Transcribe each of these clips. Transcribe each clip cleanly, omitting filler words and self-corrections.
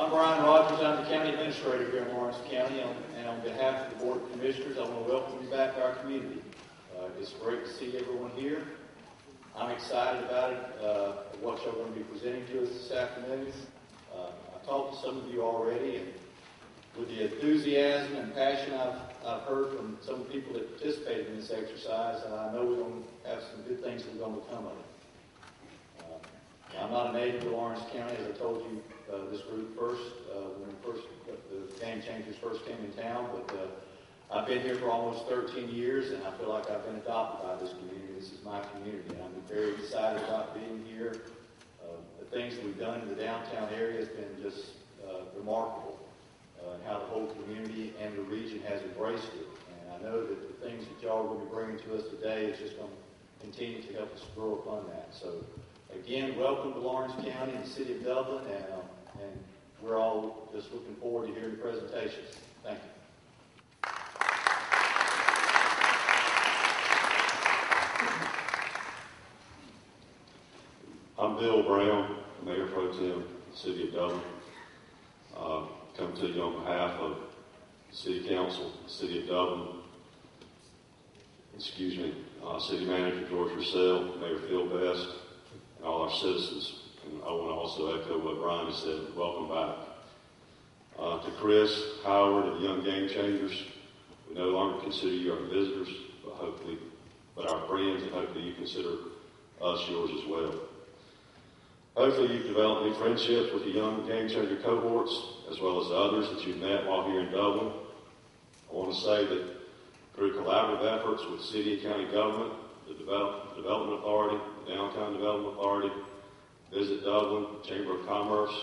I'm Brian Rogers. I'm the County Administrator here in Lawrence County, and on behalf of the Board of Commissioners, I want to welcome you back to our community. It's great to see everyone here. I'm excited about it, what you're going to be presenting to us this afternoon. I talked to some of you already, and with the enthusiasm and passion I've heard from some of the people that participated in this exercise, I know we're going to have some good things that are going to come of it. I'm not a native of Lawrence County, as I told you this group when the Game Changers first came in town, but I've been here for almost 13 years, and I feel like I've been adopted by this community. This is my community, and I'm very excited about being here. The things that we've done in the downtown area has been just remarkable, and how the whole community and the region has embraced it. And I know that the things that y'all are going to be bringing to us today is just going to continue to help us grow upon that. So, again, welcome to Lawrence County and the City of Dublin, and we're all just looking forward to hearing the presentations. Thank you. I'm Bill Brown, Mayor Pro Tem of the City of Dublin. Come to you on behalf of the City Council, the City of Dublin, City Manager George Russell, Mayor Phil Best, and all our citizens. And I want to also echo what Brian has said. Welcome back. To Chris, Howard, and the Young Game Changers, we no longer consider you our visitors, but our friends, and hopefully you consider us yours as well. Hopefully you've developed new friendships with the Young Game Changer cohorts, as well as the others that you've met while here in Dublin. I want to say that through collaborative efforts with city and county government, the Development Authority, the Downtown Development Authority, Visit Dublin, Chamber of Commerce,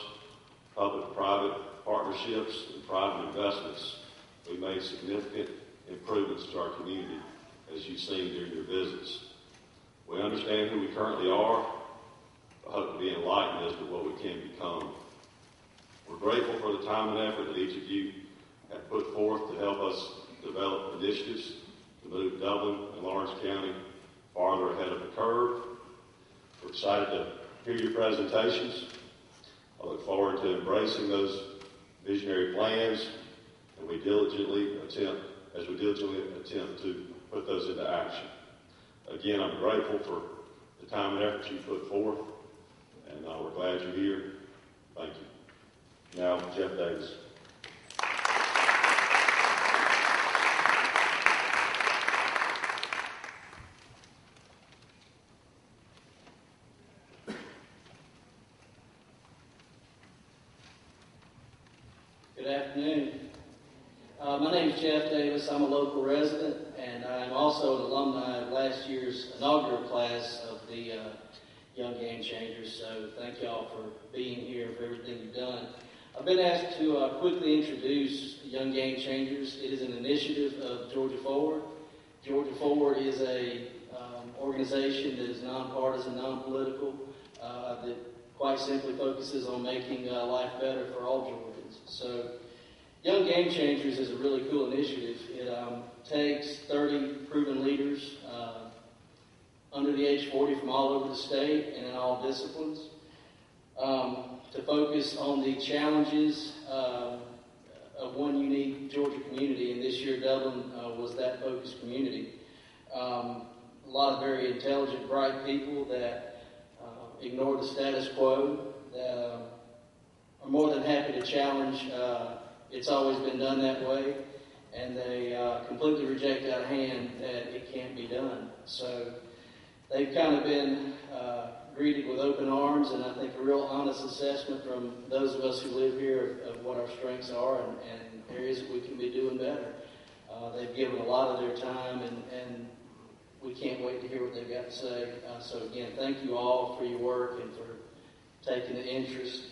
public-private partnerships, and private investments, we made significant improvements to our community, as you've seen during your visits. We understand who we currently are, but hope to be enlightened as to what we can become. We're grateful for the time and effort that each of you have put forth to help us develop initiatives to move Dublin and Lawrence County farther ahead of the curve. We're excited to hear your presentations. I look forward to embracing those visionary plans, and we diligently attempt to put those into action. Again, I'm grateful for the time and effort you put forth, and we're glad you're here. Thank you. Now, Jeff Davis. Good afternoon. My name is Jeff Davis. I'm a local resident, and I'm also an alumni of last year's inaugural class of the Young Game Changers. So thank y'all for being here, for everything you've done. I've been asked to quickly introduce Young Game Changers. It is an initiative of Georgia Forward. Georgia Forward is a organization that is nonpartisan, non-political, that quite simply focuses on making life better for all Georgians. So Young Game Changers is a really cool initiative. It takes 30 proven leaders under the age 40 from all over the state and in all disciplines to focus on the challenges of one unique Georgia community, and this year Dublin was that focused community. A lot of very intelligent, bright people that ignore the status quo, that are more than happy to challenge. It's always been done that way, and they completely reject out of hand that it can't be done. So they've kind of been greeted with open arms, and I think a real honest assessment from those of us who live here of what our strengths are and areas that we can be doing better. They've given a lot of their time, and we can't wait to hear what they've got to say. So again, thank you all for your work and for taking the interest.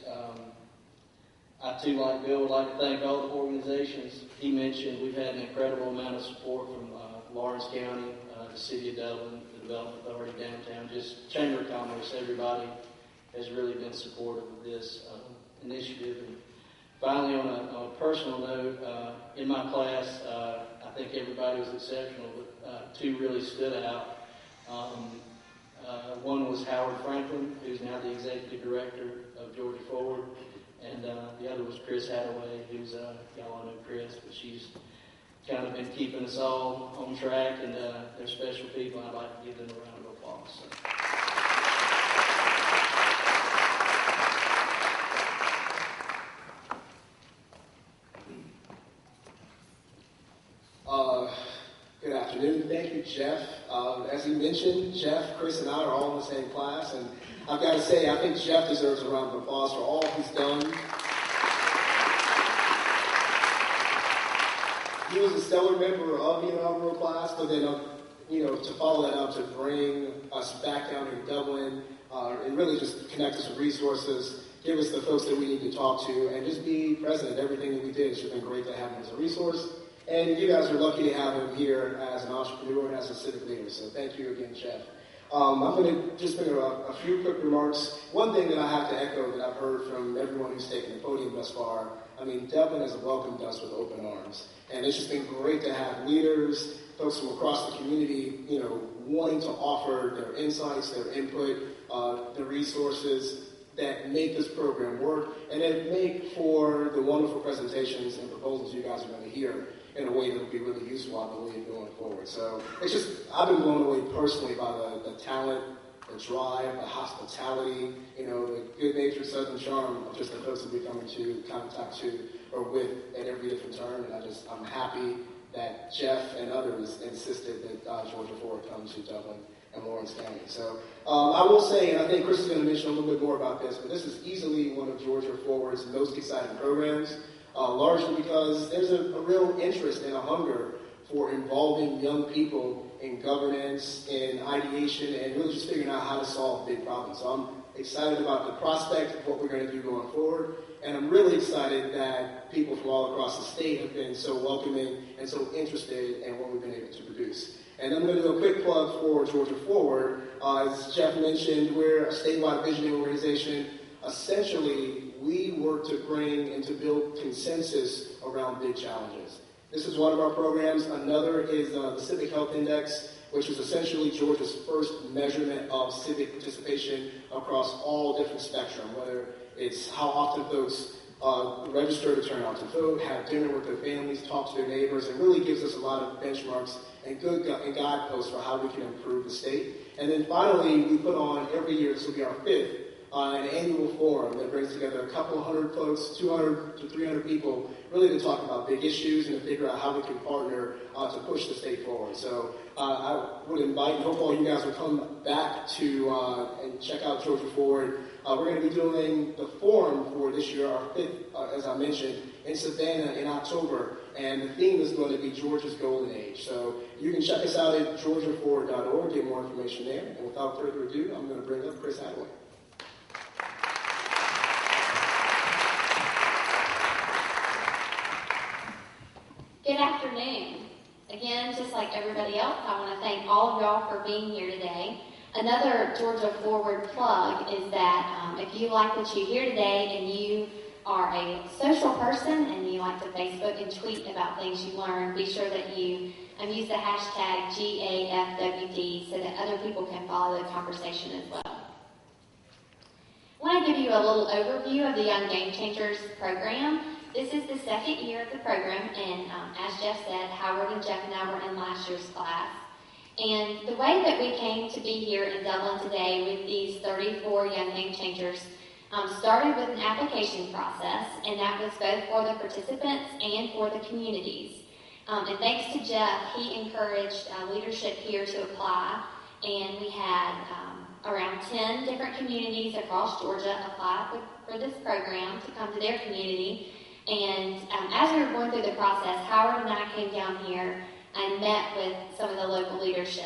I too, like Bill, would like to thank all the organizations he mentioned. We've had an incredible amount of support from Lawrence County, the City of Dublin, the Development Authority downtown, just Chamber of Commerce. Everybody has really been supportive of this initiative. And finally, on a personal note, in my class, I think everybody was exceptional, but two really stood out. One was Howard Franklin, who's now the Executive Director of Georgia Forward, and the other was Chris Hathaway, who's, y'all all know Chris, but she's kind of been keeping us all on track, and they're special people. I'd like to give them a round of applause. So. Good afternoon. Thank you, Jeff. As he mentioned, Jeff, Chris, and I are all in the same class, and I've got to say, I think Jeff deserves a round of applause for all he's done. He was a stellar member of the inaugural class, but then, to follow that up, to bring us back down in Dublin, and really just connect us with resources, give us the folks that we need to talk to, and just be present at everything that we did. It's just been great to have him as a resource. And you guys are lucky to have him here as an entrepreneur and as a civic leader. So thank you again, Jeff. I'm going to just bring a few quick remarks. One thing that I have to echo that I've heard from everyone who's taken the podium thus far, Dublin has welcomed us with open arms. And it's just been great to have leaders, folks from across the community, wanting to offer their insights, their input, the resources that make this program work, and that make for the wonderful presentations and proposals you guys are going to hear in a way that will be really useful, I believe, going forward. So I've been blown away personally by the talent, the drive, the hospitality, the good-natured Southern charm of just the folks that we're coming to contact to or with at every different turn. And I'm happy that Jeff and others insisted that Georgia Forward come to Dublin and Lawrence County. So I will say, and I think Chris is going to mention a little bit more about this, but this is easily one of Georgia Forward's most exciting programs. Largely because there's a real interest and a hunger for involving young people in governance, in ideation, and really just figuring out how to solve big problems. So I'm excited about the prospect of what we're going to do going forward, and I'm really excited that people from all across the state have been so welcoming and so interested in what we've been able to produce. And I'm going to do a quick plug for Georgia Forward. As Jeff mentioned, we're a statewide visioning organization. Essentially, we work to bring and to build consensus around big challenges. This is one of our programs. Another is the Civic Health Index, which is essentially Georgia's first measurement of civic participation across all different spectrum, whether it's how often folks register to turn out to vote, have dinner with their families, talk to their neighbors. It really gives us a lot of benchmarks and good guideposts for how we can improve the state. And then finally, we put on every year, this will be our fifth, an annual forum that brings together a couple hundred folks, 200 to 300 people, really to talk about big issues and to figure out how we can partner to push the state forward. So I would invite and hope all you guys will come back to and check out Georgia Forward. We're going to be doing the forum for this year, our fifth, as I mentioned, in Savannah in October. And the theme is going to be Georgia's Golden Age. So you can check us out at georgiaforward.org, get more information there. And without further ado, I'm going to bring up Chris Hathaway. Good afternoon. Again, just like everybody else, I want to thank all of y'all for being here today. Another Georgia Forward plug is that if you like what you hear today and you are a social person and you like to Facebook and tweet about things you learn, be sure that you use the hashtag GAFWD so that other people can follow the conversation as well. I want to give you a little overview of the Young Game Changers program. This is the second year of the program, and as Jeff said, Howard and Jeff and I were in last year's class. And the way that we came to be here in Dublin today with these 34 Young Game Changers started with an application process, and that was both for the participants and for the communities. And thanks to Jeff, he encouraged leadership here to apply, and we had around 10 different communities across Georgia apply for this program to come to their community. And as we were going through the process, Howard and I came down here and met with some of the local leadership.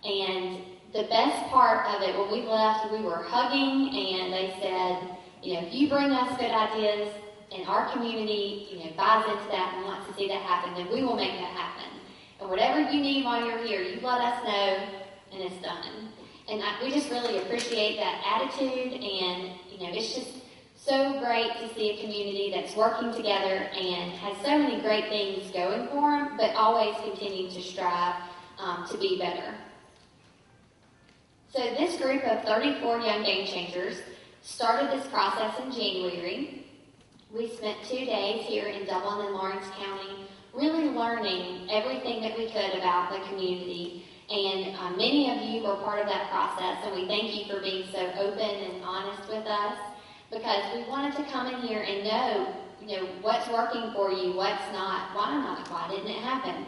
And the best part of it, when we left, we were hugging, and they said, if you bring us good ideas and our community, buys into that and wants to see that happen, then we will make that happen. And whatever you need while you're here, you let us know, and it's done. And we just really appreciate that attitude, and it's just so great to see a community that's working together and has so many great things going for them, but always continuing to strive to be better. So this group of 34 Young Game Changers started this process in January. We spent 2 days here in Dublin and Lawrence County really learning everything that we could about the community. And many of you were part of that process, and we thank you for being so open and honest with us, because we wanted to come in here and know, what's working for you, what's not, why didn't it happen?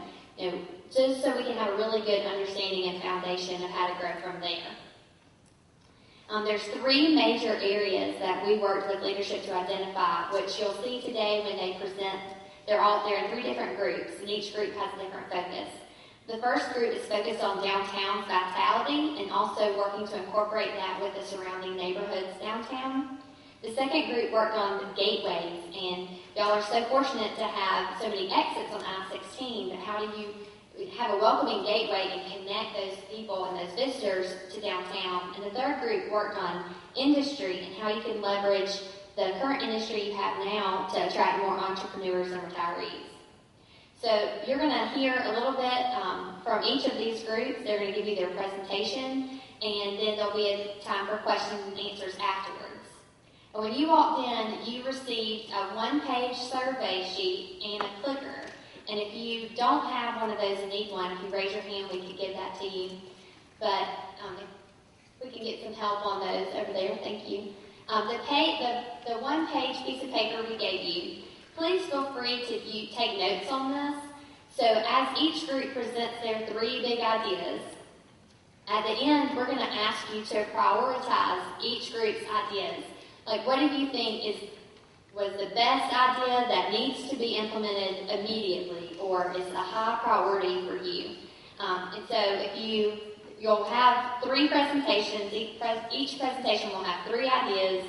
Just so we can have a really good understanding and foundation of how to grow from there. There's 3 major areas that we worked with leadership to identify, which you'll see today when they present. They're in 3 different groups, and each group has a different focus. The first group is focused on downtown vitality and also working to incorporate that with the surrounding neighborhoods downtown. The second group worked on the gateways, and y'all are so fortunate to have so many exits on I-16, but how do you have a welcoming gateway and connect those people and those visitors to downtown? And the third group worked on industry and how you can leverage the current industry you have now to attract more entrepreneurs and retirees. So you're going to hear a little bit from each of these groups. They're going to give you their presentation, and then there'll be a time for questions and answers afterwards. And when you walked in, you received a 1-page survey sheet and a clicker. And if you don't have one of those and need one, if you raise your hand, we can give that to you. But we can get some help on those over there. Thank you. The 1-page piece of paper we gave you, please feel free to take notes on this. So as each group presents their 3 big ideas, at the end, we're going to ask you to prioritize each group's ideas. Like, what do you think was the best idea that needs to be implemented immediately, or is a high priority for you? And so you'll have 3 presentations. Each presentation will have 3 ideas.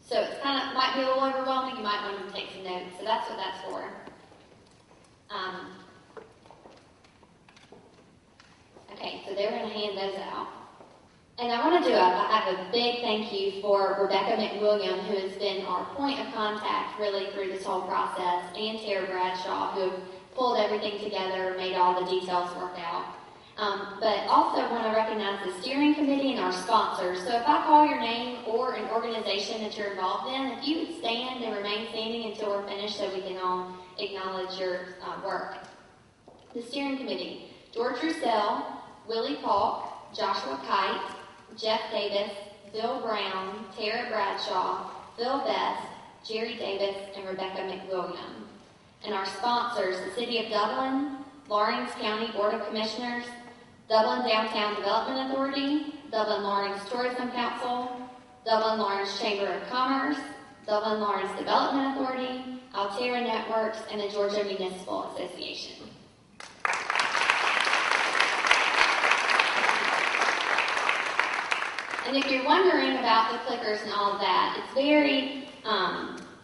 So it's might be a little overwhelming. You might want to take some notes. So that's what that's for. Okay, so they're going to hand those out. And I want to I have a big thank you for Rebecca McWilliam, who has been our point of contact really through this whole process, and Tara Bradshaw, who pulled everything together, made all the details work out. But also want to recognize the steering committee and our sponsors. So if I call your name or an organization that you're involved in, if you would stand and remain standing until we're finished so we can all acknowledge your work. The steering committee: George Roussel, Willie Paulk, Joshua Kite, Jeff Davis, Bill Brown, Tara Bradshaw, Phil Best, Jerry Davis, and Rebecca McWilliam. And our sponsors: the City of Dublin, Lawrence County Board of Commissioners, Dublin Downtown Development Authority, Dublin Lawrence Tourism Council, Dublin Lawrence Chamber of Commerce, Dublin Lawrence Development Authority, Altera Networks, and the Georgia Municipal Association. And if you're wondering about the clickers and all of that,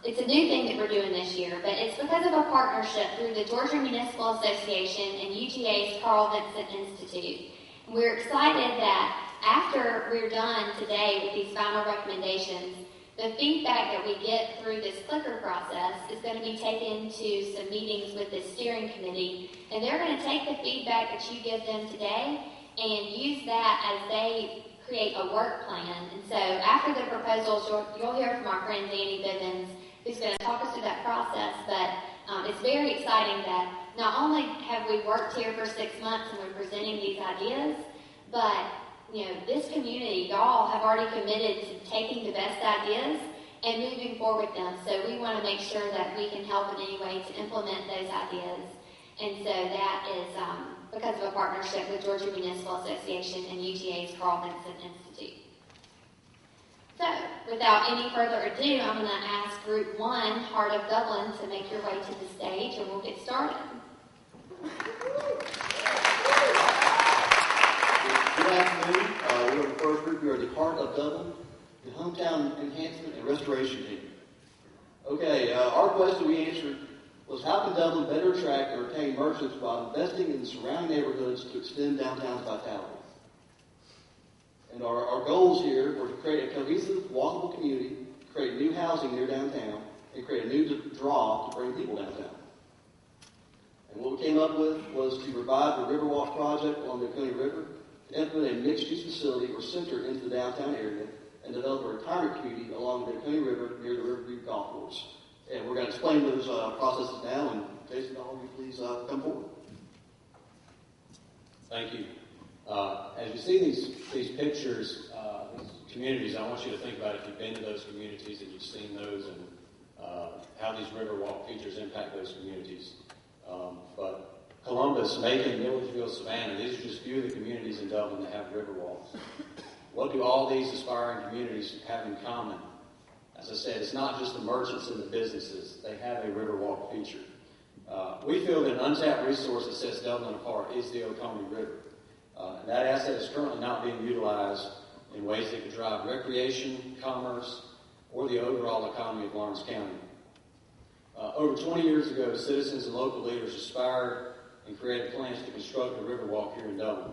it's a new thing that we're doing this year, but it's because of a partnership through the Georgia Municipal Association and UGA's Carl Vincent Institute. And we're excited that after we're done today with these final recommendations, the feedback that we get through this clicker process is going to be taken to some meetings with the steering committee, and they're going to take the feedback that you give them today and use that as they create a work plan. And so after the proposals, you'll hear from our friend Danny Bivens, who's going to talk us through that process. But it's very exciting that not only have we worked here for 6 months and we're presenting these ideas, but this community, y'all have already committed to taking the best ideas and moving forward with them. So we want to make sure that we can help in any way to implement those ideas. And so that is because of a partnership with Georgia Municipal Association and UGA's Carl Vincent Institute. So, without any further ado, I'm going to ask Group 1, Heart of Dublin, to make your way to the stage, and we'll get started. Good afternoon. We're the first group. We are the Heart of Dublin, the Hometown Enhancement and Restoration Team. Okay, our question we answered was, how can Dublin better attract and retain merchants while investing in the surrounding neighborhoods to extend downtown's vitality? And our goals here were to create a cohesive, walkable community, create new housing near downtown, and create a new draw to bring people downtown. And what we came up with was to provide the Riverwalk project along the Oconee River, to implement a mixed-use facility or center into the downtown area, and develop a retirement community along the Oconee River near the Riverview Golf Course. And explain those processes now, and Jason, all of you please come forward. Thank you. As you see these pictures, these communities, I want you to think about if you've been to those communities and you've seen those and how these Riverwalk features impact those communities. But Columbus, Macon, Milledgeville, Savannah, these are just a few of the communities in Dublin that have Riverwalks. What do all these aspiring communities have in common? As I said, it's not just the merchants and the businesses. They have a Riverwalk feature. We feel that an untapped resource that sets Dublin apart is the Oconee River. And that asset is currently not being utilized in ways that could drive recreation, commerce, or the overall economy of Lawrence County. Over 20 years ago, citizens and local leaders aspired and created plans to construct a Riverwalk here in Dublin.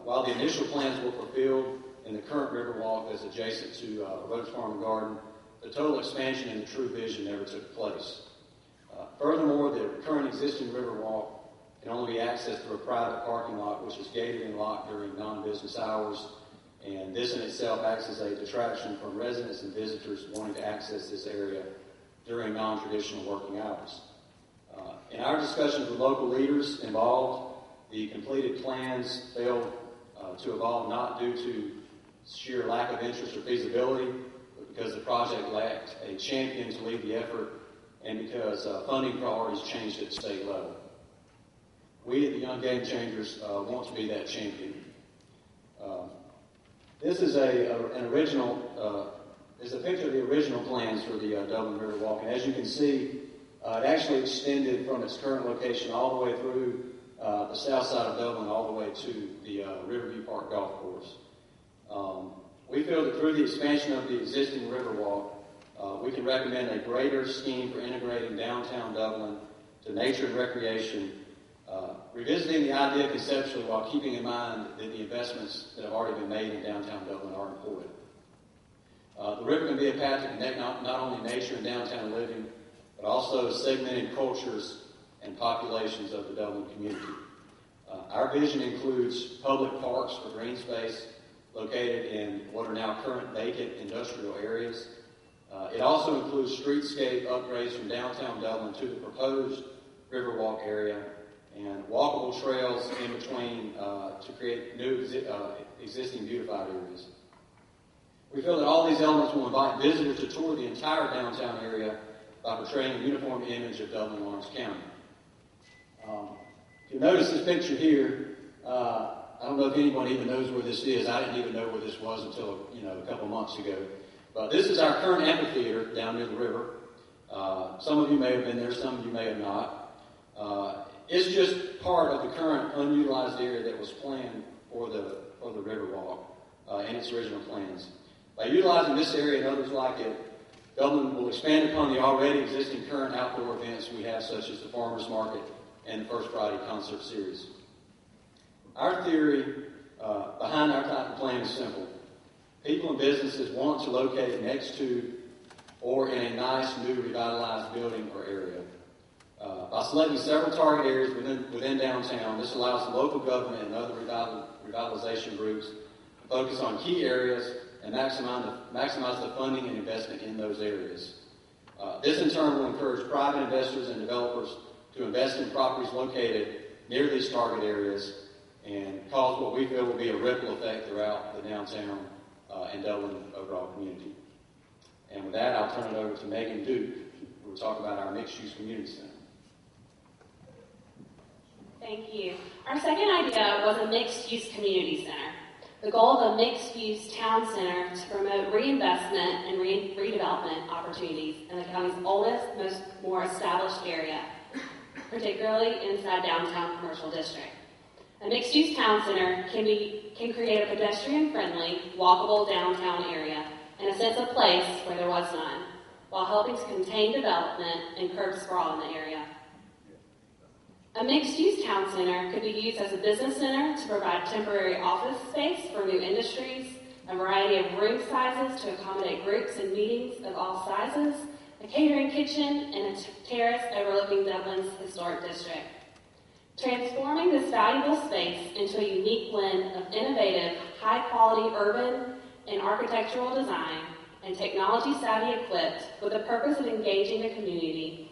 While the initial plans were fulfilled and the current Riverwalk is adjacent to Rhodes Farm and Garden, the total expansion and the true vision never took place. Furthermore, the current existing Riverwalk can only be accessed through a private parking lot, which is gated and locked during non-business hours, and this in itself acts as a detraction from residents and visitors wanting to access this area during non-traditional working hours. In our discussions with local leaders involved, the completed plans failed to evolve not due to sheer lack of interest or feasibility, but because the project lacked a champion to lead the effort and because funding priorities changed at the state level. We at the Young Game Changers want to be that champion. This is an original, is a picture of the original plans for the Dublin Riverwalk, and as you can see, it actually extended from its current location all the way through the south side of Dublin, all the way to the Riverview Park Golf Course. We feel that through the expansion of the existing Riverwalk, we can recommend a greater scheme for integrating downtown Dublin to nature and recreation, revisiting the idea conceptually while keeping in mind that the investments that have already been made in downtown Dublin are important. The river can be a path to connect not only nature and downtown living, but also segmented cultures and populations of the Dublin community. Our vision includes public parks for green space located in what are now current vacant industrial areas. It also includes streetscape upgrades from downtown Dublin to the proposed Riverwalk area and walkable trails in between to create new existing beautified areas. We feel that all these elements will invite visitors to tour the entire downtown area by portraying a uniform image of Dublin, Lawrence County. If you notice this picture here, I don't know if anyone even knows where this is. I didn't even know where this was until a couple months ago. But this is our current amphitheater down near the river. Some of you may have been there, some of you may have not. It's just part of the current unutilized area that was planned for the Riverwalk in its original plans. By utilizing this area and others like it, Dublin will expand upon the already existing current outdoor events we have, such as the Farmers Market and the First Friday Concert Series. Our theory behind our type of plan is simple. People and businesses want to locate next to or in a nice, new, revitalized building or area. By selecting several target areas within downtown, this allows the local government and other revitalization groups to focus on key areas and maximize the funding and investment in those areas. This in turn will encourage private investors and developers to invest in properties located near these target areas and cause what we feel will be a ripple effect throughout the downtown and Dublin overall community. And with that, I'll turn it over to Megan Duke, who will talk about our mixed-use community center. Thank you. Our second idea was a mixed-use community center. The goal of a mixed-use town center is to promote reinvestment and redevelopment opportunities in the county's oldest, more established area, particularly inside downtown commercial district. A mixed-use town center can create a pedestrian-friendly, walkable downtown area and a sense of place where there was none, while helping to contain development and curb sprawl in the area. A mixed-use town center could be used as a business center to provide temporary office space for new industries, a variety of room sizes to accommodate groups and meetings of all sizes, a catering kitchen, and a terrace overlooking Dublin's historic district. Transforming this valuable space into a unique blend of innovative, high-quality urban and architectural design and technology-savvy equipped with the purpose of engaging the community.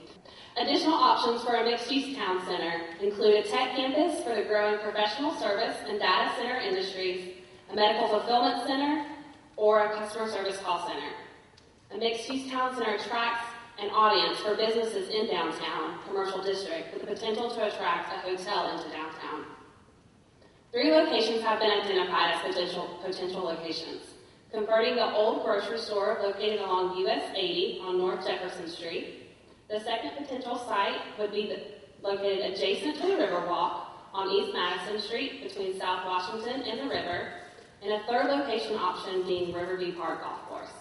Additional options for a mixed-use town center include a tech campus for the growing professional service and data center industries, a medical fulfillment center, or a customer service call center. A mixed-use town center attracts an audience for businesses in downtown commercial district with the potential to attract a hotel into downtown. 3 locations have been identified as potential locations. Converting the old grocery store located along US 80 on North Jefferson Street. The second potential site would be located adjacent to the Riverwalk on East Madison Street between South Washington and the river, and a third location option being Riverview Park Golf Course.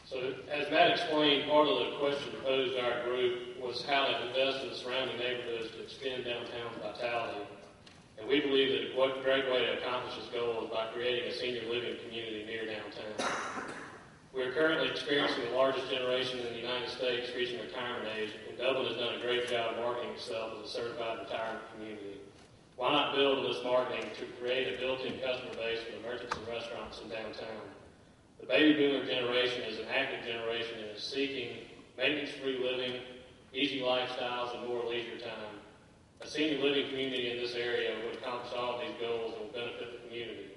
So, as Matt explained, part of the question posed to our group was how to invest in the surrounding neighborhoods to extend downtown vitality. And we believe that a great way to accomplish this goal is by creating a senior living community near downtown. We are currently experiencing the largest generation in the United States reaching retirement age, and Dublin has done a great job marketing itself as a certified retirement community. Why not build on this marketing to create a built-in customer base for the merchants and restaurants in downtown? The baby boomer generation is an active generation and is seeking maintenance-free living, easy lifestyles, and more leisure time. A senior living community in this area would accomplish all of these goals and will benefit the community.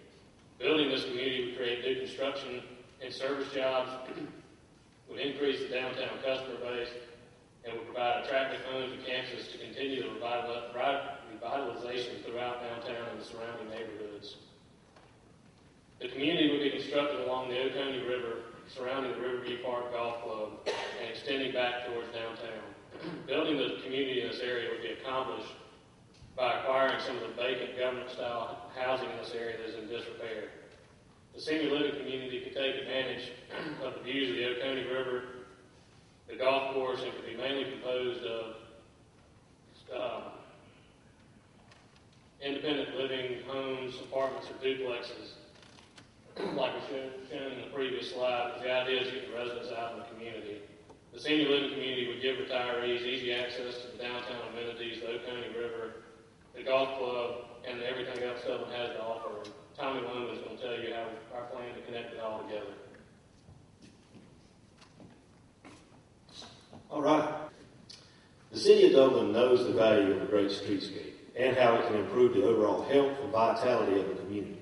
Building this community would create new construction and service jobs, would increase the downtown customer base, and would provide attractive homes and campuses to continue the revitalization throughout downtown and the surrounding neighborhoods. The community would be constructed along the Oconee River, surrounding the Riverview Park Golf Club, and extending back towards downtown. Building the community in this area would be accomplished by acquiring some of the vacant government-style housing in this area that is in disrepair. The senior living community could take advantage of the views of the Oconee River, the golf course, and could be mainly composed of independent living homes, apartments, or duplexes, like we shown in the previous slide. The idea is to get the residents out in the community. The senior living community would give retirees easy access to the downtown amenities, the Oconee River, the golf club, and everything else Dublin has to offer. Tommy Loman is going to tell you how our plan to connect it all together. All right. The City of Dublin knows the value of a great streetscape and how it can improve the overall health and vitality of the community.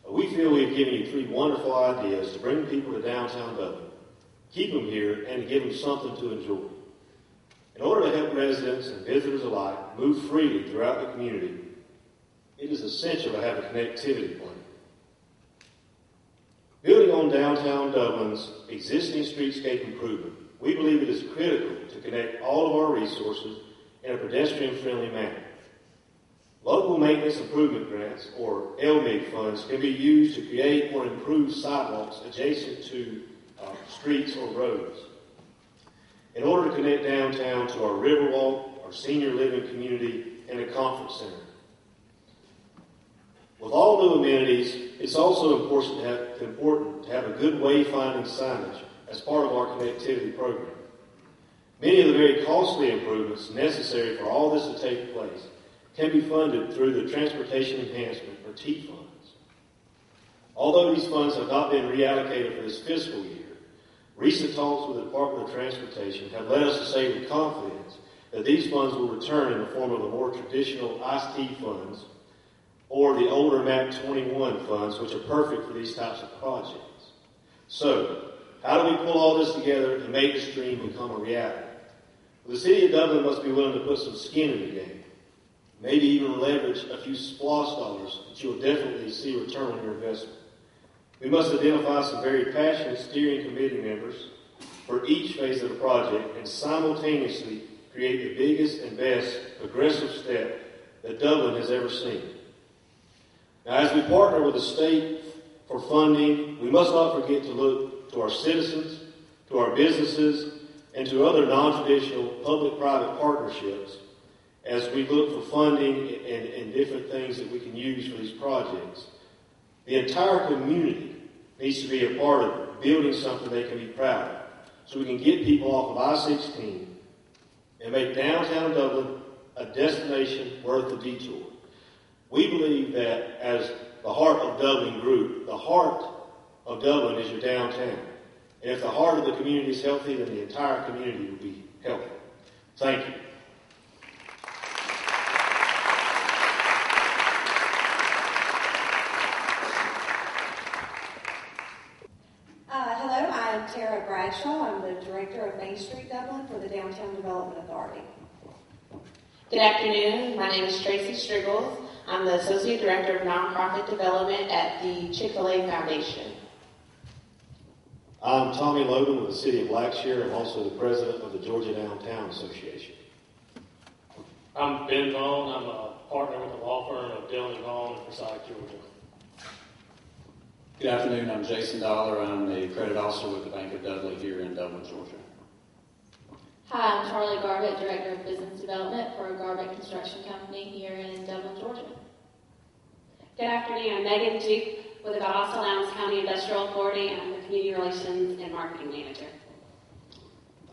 We feel we've given you 3 wonderful ideas to bring people to downtown Dublin, keep them here, and to give them something to enjoy. In order to help residents and visitors alike move freely throughout the community, it is essential to have a connectivity plan. Building on downtown Dublin's existing streetscape improvement, we believe it is critical to connect all of our resources in a pedestrian-friendly manner. Local Maintenance Improvement Grants, or LMIG funds, can be used to create or improve sidewalks adjacent to streets or roads. In order to connect downtown to our Riverwalk, our senior living community, and a conference center. With all new amenities, it's also important to have a good wayfinding signage as part of our connectivity program. Many of the very costly improvements necessary for all this to take place can be funded through the Transportation Enhancement, or TEEP funds. Although these funds have not been reallocated for this fiscal year, recent talks with the Department of Transportation have led us to say with confidence that these funds will return in the form of the more traditional ICE-T funds or the older MAP 21 funds, which are perfect for these types of projects. So, how do we pull all this together and make this dream become a reality? Well, the City of Dublin must be willing to put some skin in the game, maybe even leverage a few SPLOST dollars that you'll definitely see return on your investment. We must identify some very passionate steering committee members for each phase of the project and simultaneously create the biggest and best progressive step that Dublin has ever seen. Now, as we partner with the state for funding, we must not forget to look to our citizens, to our businesses, and to other non-traditional public-private partnerships as we look for funding and different things that we can use for these projects. The entire community needs to be a part of building something they can be proud of, so we can get people off of I-16 and make downtown Dublin a destination worth the detour. We believe that as the Heart of Dublin group. The heart of Dublin is your downtown. And if the heart of the community is healthy, then the entire community will be healthy. Thank you. Hello, I'm Tara Bradshaw. I'm the Director of Main Street Dublin for the Downtown Development Authority. Good afternoon. My name is Tracy Striggles. I'm the Associate Director of Nonprofit Development at the Chick-fil-A Foundation. I'm Tommy Logan with the City of Blackshear. I'm also the President of the Georgia Downtown Association. I'm Ben Vaughn. I'm a partner with the law firm of Dillon & Vaughn in Forsyth, Georgia. Good afternoon. I'm Jason Dollar. I'm the credit officer with the Bank of Dudley here in Dublin, Georgia. Hi, I'm Charlie Garbett, Director of Business Development for Garbett Construction Company here in Dublin, Georgia. Good afternoon. I'm Megan Duke with the Valdosta Lowndes County Industrial Authority, and I'm the Community Relations and Marketing Manager.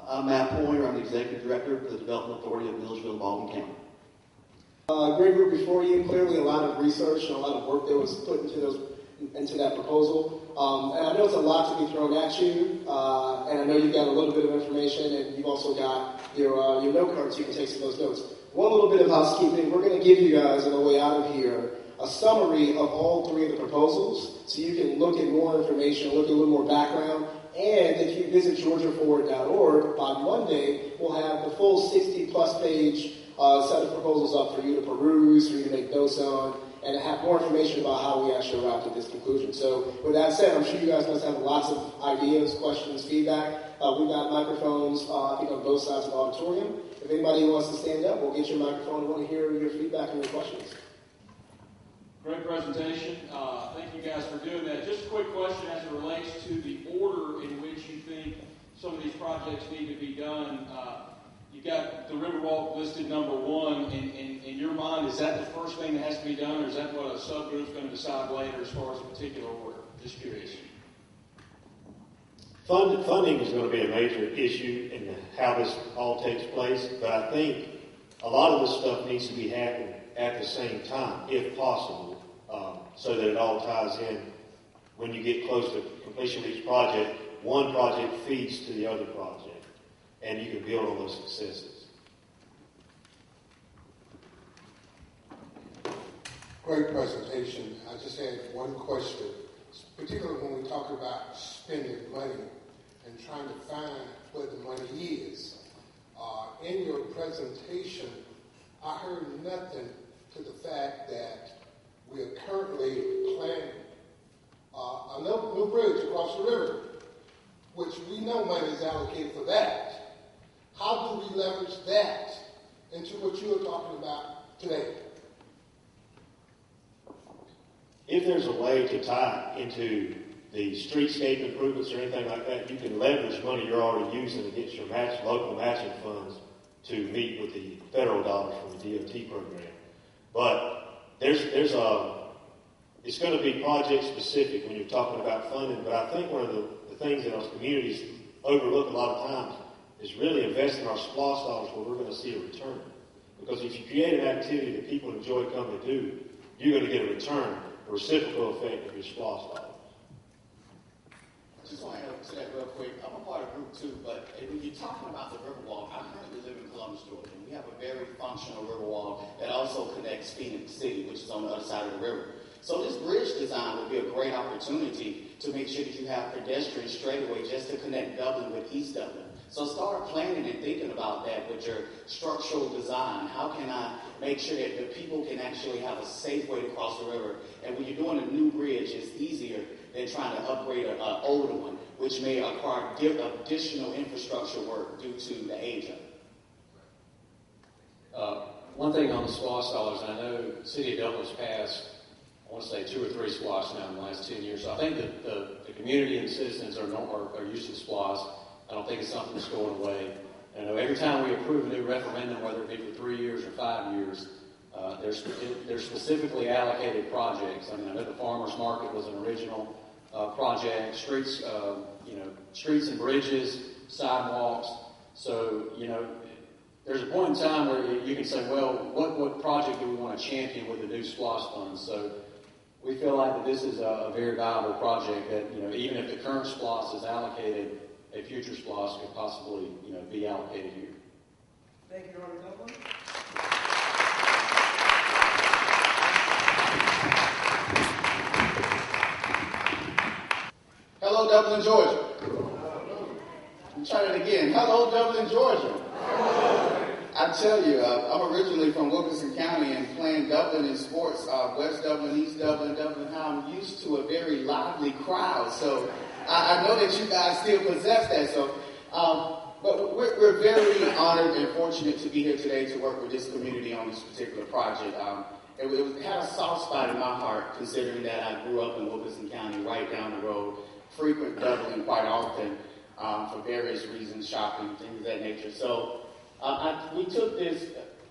I'm Matt Poyer. I'm the Executive Director for the Development Authority of Milledgeville and Baldwin County. Great group before you. Clearly a lot of research and a lot of work that was put into that proposal. And I know it's a lot to be thrown at you, and I know you've got a little bit of information, and you've also got your note cards so you can take some of those notes. One little bit of housekeeping. We're going to give you guys, on the way out of here, a summary of all three of the proposals, so you can look at more information, look at a little more background. And if you visit GeorgiaForward.org, by Monday, we'll have the full 60-plus page set of proposals up for you to peruse, for you to make notes on, and have more information about how we actually arrived at this conclusion. So with that said, I'm sure you guys must have lots of ideas, questions, feedback. We've got microphones I think on both sides of the auditorium. If anybody wants to stand up, we'll get your microphone. We want to hear your feedback and your questions. Great presentation. Thank you guys for doing that. Just a quick question as it relates to the order in which you think some of these projects need to be done. You got the Riverwalk listed number one. In your mind, is that the first thing that has to be done, or is that what a subgroup's going to decide later as far as a particular order? Just curious. Funding is going to be a major issue in how this all takes place, but I think a lot of this stuff needs to be happening at the same time, if possible, so that it all ties in. When you get close to completion of each project, one project feeds to the other project, and you can build on those successes. Great presentation. I just had one question, particularly when we talk about spending money and trying to find where the money is. In your presentation, I heard nothing to the fact that we are currently planning a new bridge across the river, which we know money is allocated for that. How do we leverage that into what you are talking about today? If there's a way to tie into the streetscape improvements or anything like that, you can leverage money you're already using against your local matching funds to meet with the federal dollars from the DOT program. But it's going to be project specific when you're talking about funding. But I think one of the things that our communities overlook a lot of times is really investing our SPLOST dollars where we're going to see a return. Because if you create an activity that people enjoy coming to do, you're going to get a return, a reciprocal effect of your SPLOST dollars. I just want to add to that real quick. I'm a part of Group 2, but when you're talking about the Riverwalk, I currently live in Columbus, Georgia. We have a very functional Riverwalk that also connects Phoenix City, which is on the other side of the river. So this bridge design would be a great opportunity to make sure that you have pedestrian straightaway just to connect Dublin with East Dublin. So start planning and thinking about that with your structural design. How can I make sure that the people can actually have a safe way to cross the river? And when you're doing a new bridge, it's easier than trying to upgrade an older one, which may require additional infrastructure work due to the age of it. One thing on the SPLOST dollars, I know the City of Dublin's passed, I want to say 2 or 3 SPLOST now in the last 10 years. So I think that the community and the citizens are used to SPLOST. I don't think it's something that's going away. I know every time we approve a new referendum, whether it be for 3 years or 5 years, there's specifically allocated projects. I mean, I know the farmers market was an original project, streets and bridges, sidewalks. So, there's a point in time where you can say, well, what project do we want to champion with the new SPLOST funds? So we feel like that this is a very valuable project that, even if the current SPLOST is allocated, a future SPLOST could possibly, be allocated here. Thank you, Robert Dublin. Hello, Dublin, Georgia. Let me try that again. Hello, Dublin, Georgia. I tell you, I'm originally from Wilkinson County, and playing Dublin in sports, West Dublin, East Dublin, Dublin, how I'm used to a very lively crowd. So I know that you guys still possess that. So, but we're very honored and fortunate to be here today to work with this community on this particular project. It had a soft spot in my heart, considering that I grew up in Wilkinson County, right down the road, frequent Dublin quite often for various reasons, shopping, things of that nature. So we took this,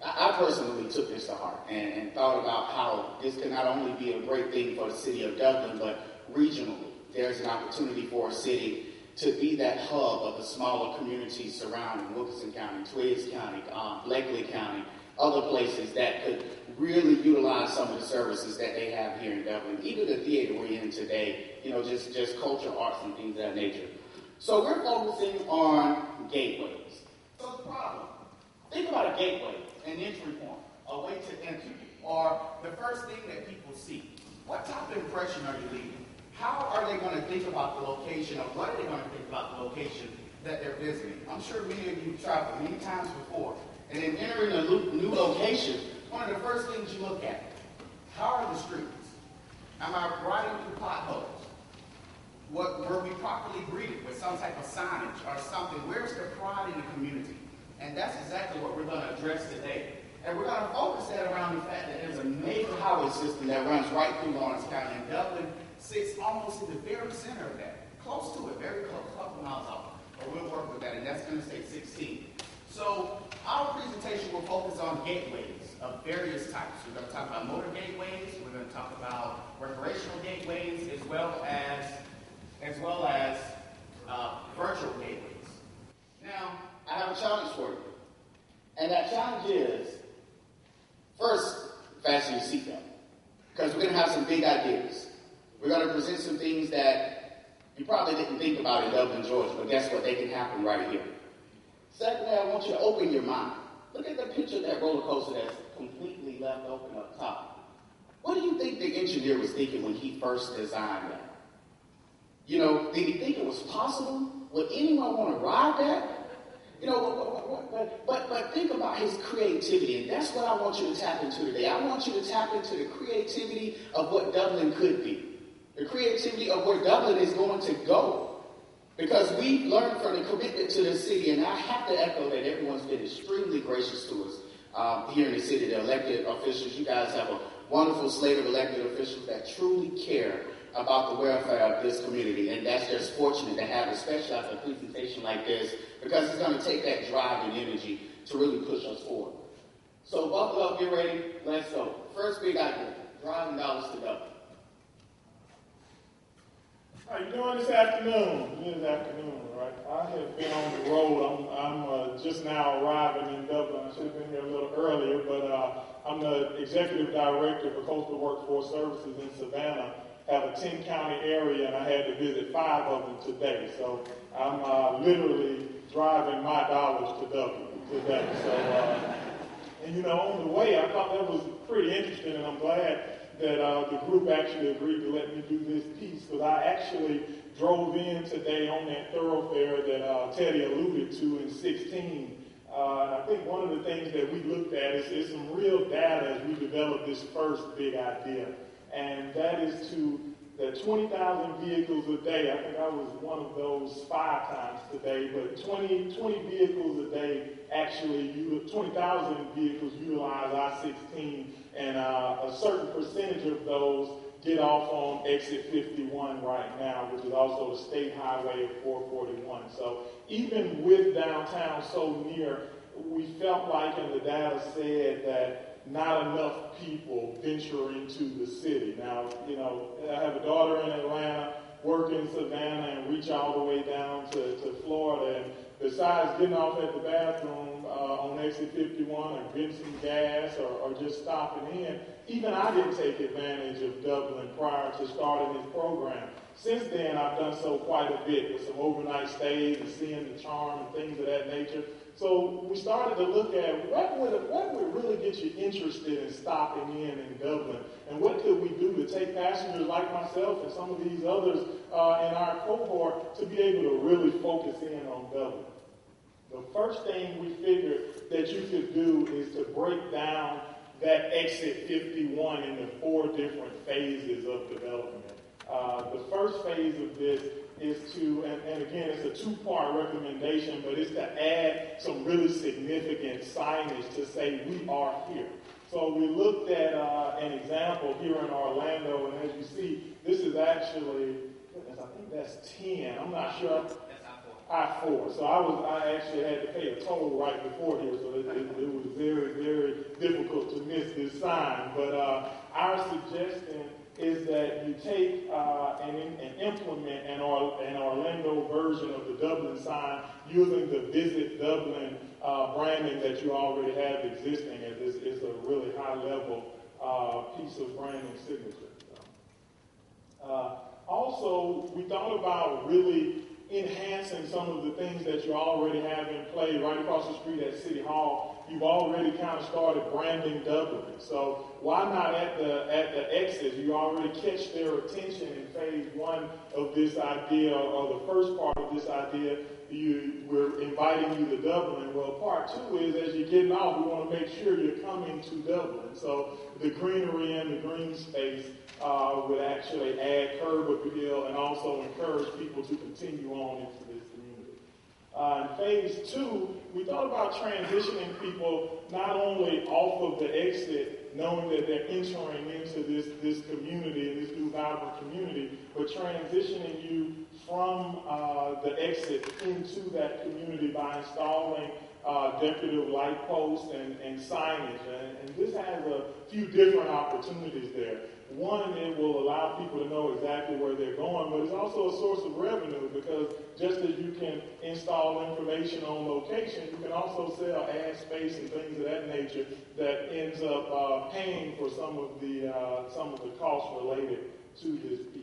I personally took this to heart and thought about how this can not only be a great thing for the city of Dublin, but regionally. There's an opportunity for a city to be that hub of the smaller communities surrounding Wilkinson County, Twiggs County, Blakely County, other places that could really utilize some of the services that they have here in Dublin, even the theater we're in today, just culture, arts, and things of that nature. So we're focusing on gateways. So the problem, think about a gateway, an entry point, a way to enter, or the first thing that people see. What type of impression are you leaving? How are they going to think about the location, or what are they going to think about the location that they're visiting? I'm sure many of you have traveled many times before, and in entering a new location, one of the first things you look at, how are the streets? Am I riding through potholes? Were we properly greeted with some type of signage or something? Where's the pride in the community? And that's exactly what we're going to address today. And we're going to focus that around the fact that there's a major highway system that runs right through Lawrence County, and Dublin sits almost in the very center of that. Close to it, very close, a couple miles off. But we'll work with that, and that's going to say 16. So our presentation will focus on gateways of various types. We're going to talk about motor gateways. We're going to talk about recreational gateways, as well as virtual gateways. Now, I have a challenge for you. And that challenge is, first, fasten your seatbelt. Because we're going to have some big ideas. We're going to present some things that you probably didn't think about in Dublin, Georgia, but guess what? They can happen right here. Secondly, I want you to open your mind. Look at the picture of that roller coaster that's completely left open up top. What do you think the engineer was thinking when he first designed that? Did he think it was possible? Would anyone want to ride that? But think about his creativity, and that's what I want you to tap into today. I want you to tap into the creativity of what Dublin could be, the creativity of where Dublin is going to go. Because we've learned from the commitment to the city, and I have to echo that everyone's been extremely gracious to us here in the city, the elected officials. You guys have a wonderful slate of elected officials that truly care about the welfare of this community, and that's just fortunate to have, especially after a presentation like this, because it's going to take that drive and energy to really push us forward. So buckle up, get ready, let's go. First big idea, driving dollars to Dublin. How you doing this afternoon? Right? I have been on the road. I'm just now arriving in Dublin. I should have been here a little earlier, but I'm the Executive Director for Coastal Workforce Services in Savannah. Have a 10-county area, and I had to visit 5 of them today. So I'm literally driving my dollars to Dublin today. So, on the way, I thought that was pretty interesting, and I'm glad that the group actually agreed to let me do this piece, because I actually drove in today on that thoroughfare that Teddy alluded to in 16. And I think one of the things that we looked at is some real data as we developed this first big idea. And that is to the 20,000 vehicles a day. I think I was one of those 5 times today, but 20 vehicles a day actually, 20,000 vehicles utilize I-16, and a certain percentage of those get off on exit 51 right now, which is also the state highway of 441. So even with downtown so near, we felt like, and the data said, that not enough people venture into the city. Now, I have a daughter in Atlanta, work in Savannah, and reach all the way down to Florida. And besides getting off at the bathroom on exit 51 or getting some gas or just stopping in. Even I didn't take advantage of Dublin prior to starting this program. Since then, I've done so quite a bit with some overnight stays and seeing the charm and things of that nature. So we started to look at what would really get you interested in stopping in Dublin, and what could we do to take passengers like myself and some of these others in our cohort to be able to really focus in on Dublin. The first thing we figured that you could do is to break down that exit 51 into 4 different phases of development. The first phase of this is to, and again, it's a 2-part recommendation, but it's to add some really significant signage to say we are here. So we looked at an example here in Orlando, and as you see, this is actually, I think that's 10, I'm not sure. I-4. So I actually had to pay a toll right before here, so it was very, very difficult to miss this sign. But our suggestion is that you take and implement an Orlando version of the Dublin sign using the Visit Dublin branding that you already have existing, as it's a really high-level piece of branding signature. Also, we thought about really enhancing some of the things that you already have in play. Right across the street at City Hall, you've already kind of started branding Dublin. So why not at the exit? You already catch their attention in phase 1 of this idea, or the first part of this idea. We're inviting you to Dublin. Well, part 2 is as you're getting off, we want to make sure you're coming to Dublin. So the greenery and the green space would actually add curb appeal and also encourage people to continue on into this community. In phase 2, we thought about transitioning people not only off of the exit, knowing that they're entering into this community and this new vibrant community, but transitioning you from the exit into that community by installing decorative light posts and signage. And this has a few different opportunities there. One, it will allow people to know exactly where they're going, but it's also a source of revenue, because just as you can install information on location, you can also sell ad space and things of that nature that ends up paying for some of the costs related to this piece.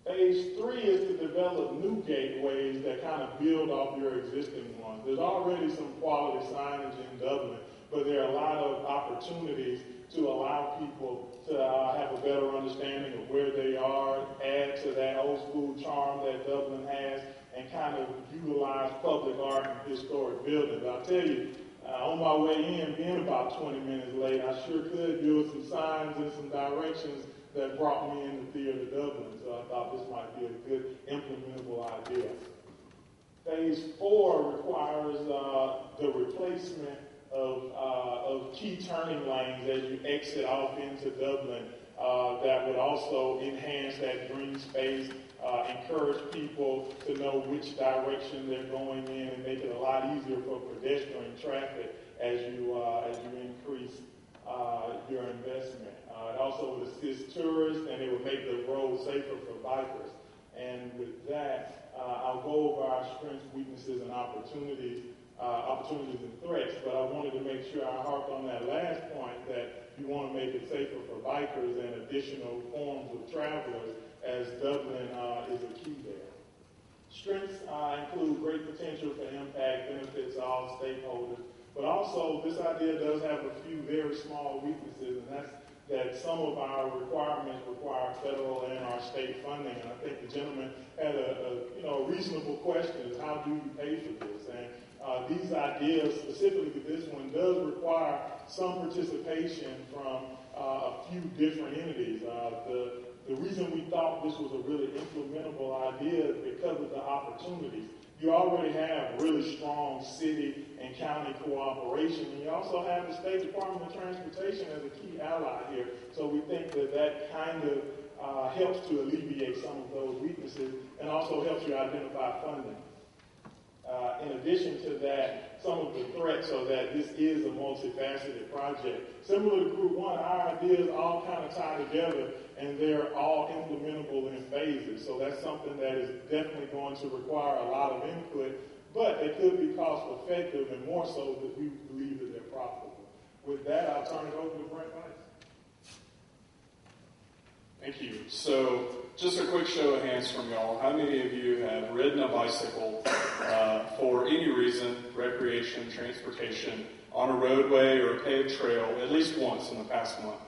Phase 3 is to develop new gateways that kind of build off your existing ones. There's already some quality signage in Dublin, but there are a lot of opportunities to allow people to have a better understanding of where they are, add to that old school charm that Dublin has, and kind of utilize public art and historic buildings. I'll tell you, on my way in, being about 20 minutes late, I sure could build some signs and some directions that brought me into Theater Dublin. So I thought this might be a good implementable idea. Phase 4 requires the replacement of key turning lanes as you exit off into Dublin that would also enhance that green space, encourage people to know which direction they're going in, and make it a lot easier for pedestrian traffic as you increase your investment. It also would assist tourists, and it would make the road safer for bikers. And with that, I'll go over our strengths, weaknesses, and opportunities and threats, but I wanted to make sure I harped on that last point, that you want to make it safer for bikers and additional forms of travelers, as Dublin is a key there. Strengths include great potential for impact, benefits all stakeholders, but also this idea does have a few very small weaknesses, and that's that some of our requirements require federal and our state funding. And I think the gentleman had a reasonable question, is how do you pay for this? And these ideas, specifically this one, does require some participation from a few different entities. The reason we thought this was a really implementable idea is because of the opportunities. You already have really strong city and county cooperation, and you also have the State Department of Transportation as a key ally here. So we think that kind of helps to alleviate some of those weaknesses, and also helps you identify funding. In addition to that, some of the threats are that this is a multifaceted project. Similar to Group 1, our ideas all kind of tie together, and they're all implementable in phases. So that's something that is definitely going to require a lot of input but they could be cost effective and more so that we believe that they're profitable. With that, I'll turn it over to Brent Rice. Thank you. So, just a quick show of hands from y'all. How many of you have ridden a bicycle for any reason, recreation, transportation, on a roadway or a paved trail at least once in the past month?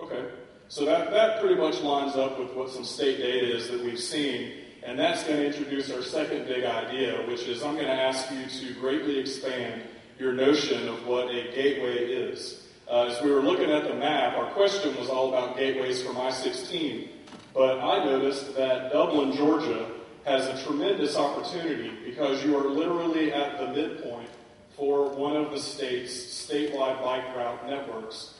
Okay. So that pretty much lines up with what some state data is that we've seen, and that's going to introduce our second big idea, which is I'm going to ask you to greatly expand your notion of what a gateway is. As we were looking at the map, our question was all about gateways from I-16, but I noticed that Dublin, Georgia has a tremendous opportunity because you are literally at the midpoint for one of the state's statewide bike route networks.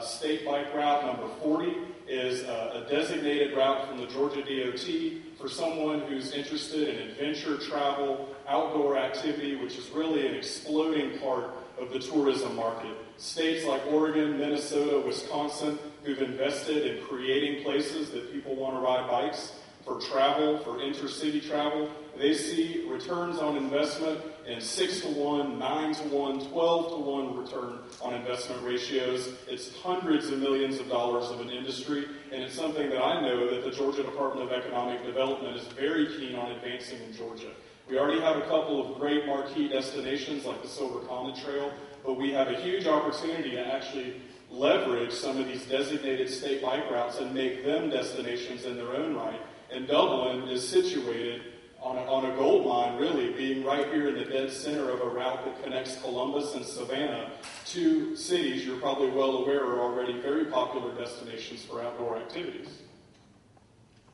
State bike route number 40 is a designated route from the Georgia DOT for someone who's interested in adventure travel, outdoor activity, which is really an exploding part of the tourism market. States like Oregon, Minnesota, Wisconsin, who've invested in creating places that people want to ride bikes for travel, for intercity travel, they see returns on investment in 6-to-1, 9-to-1, 12-to-1 return on investment ratios. It's hundreds of millions of dollars of an industry, and it's something that I know that the Georgia Department of Economic Development is very keen on advancing in Georgia. We already have a couple of great marquee destinations like the Silver Common Trail, but we have a huge opportunity to actually leverage some of these designated state bike routes and make them destinations in their own right. And Dublin is situated on a gold mine, really, being right here in the dead center of a route that connects Columbus and Savannah, two cities you're probably well aware are already very popular destinations for outdoor activities.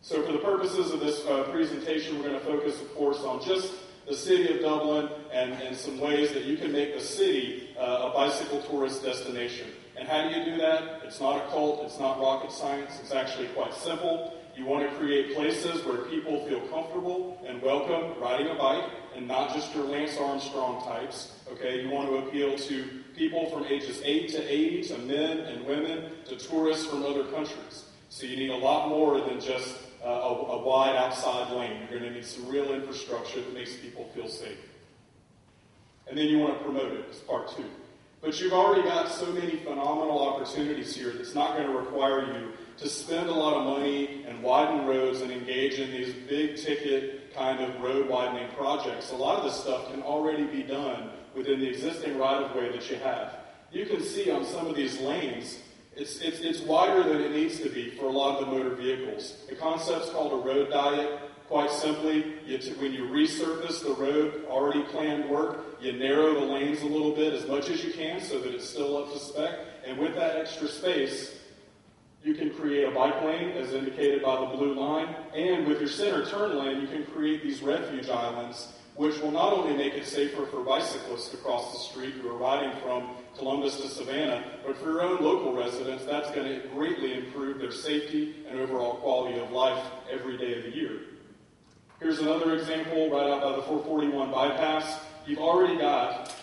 So for the purposes of this presentation, we're going to focus, of course, on just the city of Dublin and some ways that you can make the city a bicycle tourist destination. And how do you do that? It's not a cult, it's not rocket science, it's actually quite simple. You want to create places where people feel comfortable and welcome riding a bike, and not just your Lance Armstrong types. Okay, you want to appeal to people from ages 8 to 80, to men and women, to tourists from other countries. So you need a lot more than just a wide outside lane. You're going to need some real infrastructure that makes people feel safe. And then you want to promote it as part 2. But you've already got so many phenomenal opportunities here that's not going to require you to spend a lot of money and widen roads and engage in these big ticket kind of road widening projects. A lot of this stuff can already be done within the existing right-of-way that you have. You can see on some of these lanes, it's wider than it needs to be for a lot of the motor vehicles. The concept's called a road diet. Quite simply, when you resurface the road, already planned work, you narrow the lanes a little bit as much as you can so that it's still up to spec. And with that extra space, you can create a bike lane, as indicated by the blue line. And with your center turn lane, you can create these refuge islands, which will not only make it safer for bicyclists across the street who are riding from Columbus to Savannah, but for your own local residents, that's going to greatly improve their safety and overall quality of life every day of the year. Here's another example right out by the 441 bypass. You've already got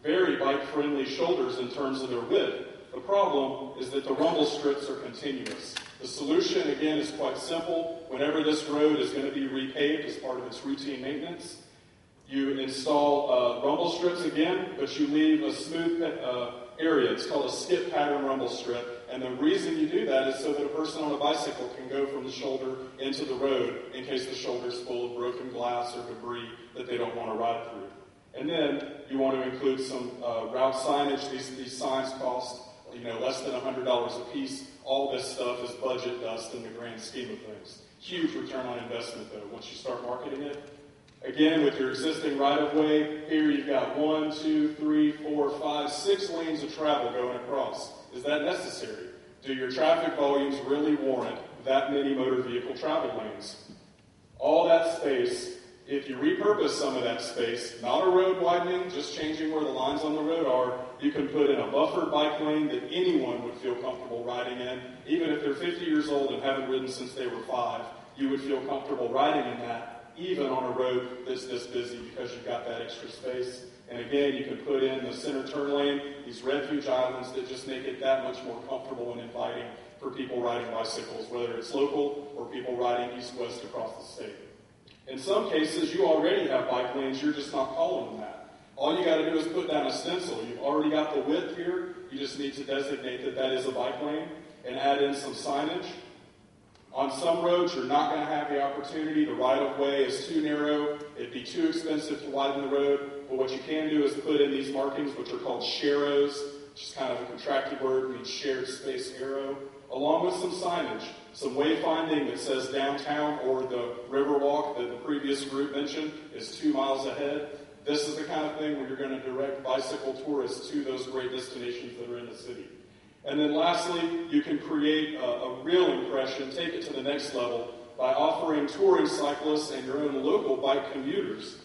very bike-friendly shoulders in terms of their width. The problem is that the rumble strips are continuous. The solution, again, is quite simple. Whenever this road is going to be repaved as part of its routine maintenance, you install rumble strips again, but you leave a smooth area. It's called a skip pattern rumble strip. And the reason you do that is so that a person on a bicycle can go from the shoulder into the road in case the shoulder's full of broken glass or debris that they don't want to ride through. And then you want to include some route signage. These signs cost less than $100 a piece. All this stuff is budget dust in the grand scheme of things. Huge return on investment, though, once you start marketing it. Again, with your existing right-of-way, here you've got 1, 2, 3, 4, 5, 6 lanes of travel going across. Is that necessary? Do your traffic volumes really warrant that many motor vehicle travel lanes? All that space, if you repurpose some of that space, not a road widening, just changing where the lines on the road are, you can put in a buffered bike lane that anyone would feel comfortable riding in. Even if they're 50 years old and haven't ridden since they were 5, you would feel comfortable riding in that, even on a road that's this busy because you've got that extra space. And again, you can put in the center turn lane, these refuge islands that just make it that much more comfortable and inviting for people riding bicycles, whether it's local or people riding east-west across the state. In some cases, you already have bike lanes, you're just not calling them that. All you got to do is put down a stencil. You've already got the width here. You just need to designate that that is a bike lane and add in some signage. On some roads, you're not going to have the opportunity. The right-of-way is too narrow. It'd be too expensive to widen the road. But what you can do is put in these markings, which are called sharrows, which is kind of a contracted word, means shared space arrow, along with some signage, some wayfinding that says downtown or the Riverwalk that the previous group mentioned is 2 miles ahead. This is the kind of thing where you're going to direct bicycle tourists to those great destinations that are in the city. And then lastly, you can create a real impression, take it to the next level, by offering touring cyclists and your own local bike commuters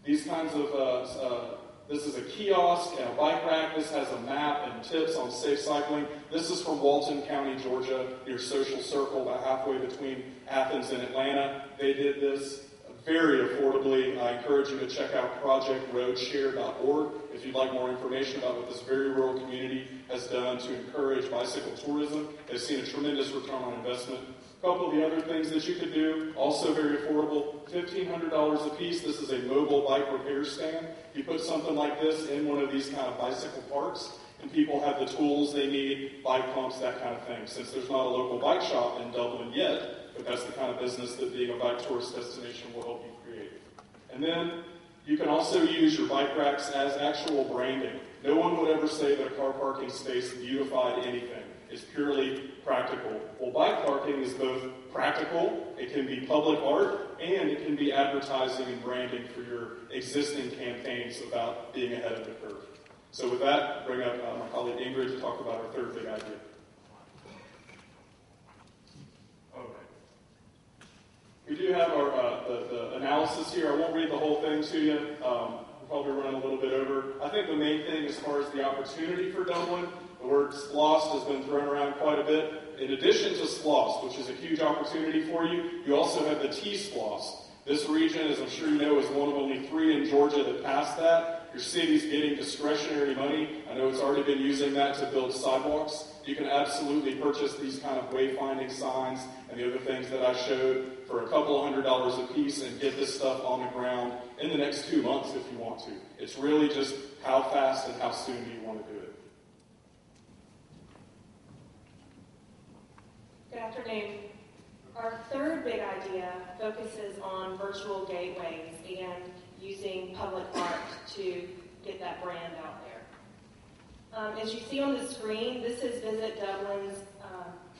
these kinds of, this is a kiosk and a bike rack. This has a map and tips on safe cycling. This is from Walton County, Georgia, near Social Circle, about halfway between Athens and Atlanta. They did this very affordably. I encourage you to check out projectroadshare.org if you'd like more information about what this very rural community has done to encourage bicycle tourism. They've seen a tremendous return on investment. A couple of the other things that you could do, also very affordable, $1,500 a piece. This is a mobile bike repair stand. You put something like this in one of these kind of bicycle parks, and people have the tools they need, bike pumps, that kind of thing. Since there's not a local bike shop in Dublin yet, but that's the kind of business that being a bike tourist destination will help you create. And then you can also use your bike racks as actual branding. No one would ever say that a car parking space beautified anything. It's purely practical. Well, bike parking is both practical, it can be public art, and it can be advertising and branding for your existing campaigns about being ahead of the curve. So with that, bring up my colleague Ingrid to talk about our third big idea. We do have our the analysis here. I won't read the whole thing to you. We'll probably run a little bit over. I think the main thing as far as the opportunity for Dublin, the word SPLOST has been thrown around quite a bit. In addition to SPLOST, which is a huge opportunity for you, you also have the T-SPLOST. This region, as I'm sure you know, is one of only 3 in Georgia that passed that. Your city's getting discretionary money. I know it's already been using that to build sidewalks. You can absolutely purchase these kind of wayfinding signs and the other things that I showed for a couple $100s a piece and get this stuff on the ground in the next 2 months if you want to. It's really just how fast and how soon do you want to do it. Good afternoon. Our third big idea focuses on virtual gateways and using public art to get that brand out there. As you see on the screen, this is Visit Dublin's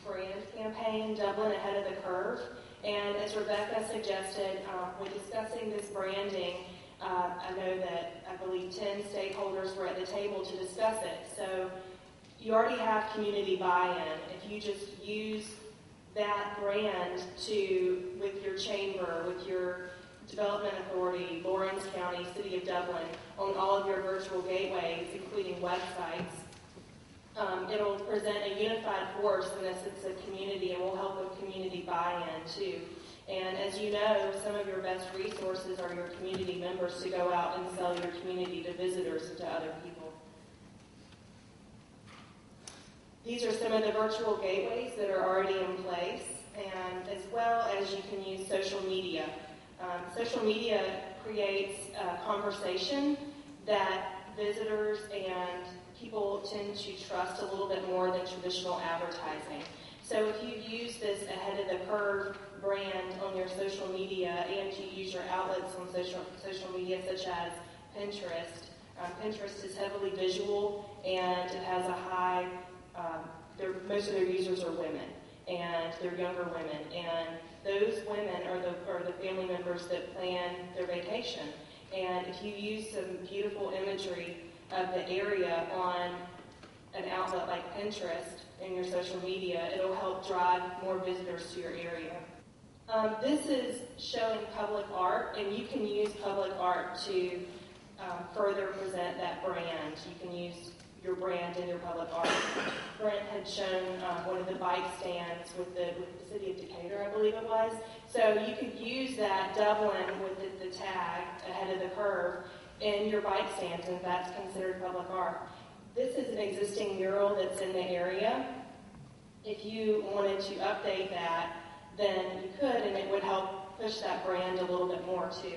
brand campaign, Dublin Ahead of the Curve. And as Rebecca suggested, when discussing this branding, I know that I believe 10 stakeholders were at the table to discuss it. So you already have community buy-in. If you just use that brand with your chamber, with your development authority, Lawrence County, City of Dublin, on all of your virtual gateways, including websites, it'll present a unified force in this sense of community and will help with community buy-in too. And as you know, some of your best resources are your community members to go out and sell your community to visitors and to other people. These are some of the virtual gateways that are already in place, and as well as you can use social media. Social media creates a conversation that visitors and people tend to trust a little bit more than traditional advertising. So if you use this Ahead of the Curve brand on your social media and you use your outlets on social media such as Pinterest, Pinterest is heavily visual and it has a high, most of their users are women and they're younger women, and those women are the family members that plan their vacation. And if you use some beautiful imagery of the area on an outlet like Pinterest in your social media, it'll help drive more visitors to your area. This is showing public art, and you can use public art to further present that brand. You can use your brand in your public art. Brent had shown one of the bike stands with the city of Decatur, I believe it was. So you could use that Dublin with the tag Ahead of the Curve in your bike stands, and that's considered public art. This is an existing mural that's in the area. If you wanted to update that, then you could, and it would help push that brand a little bit more too.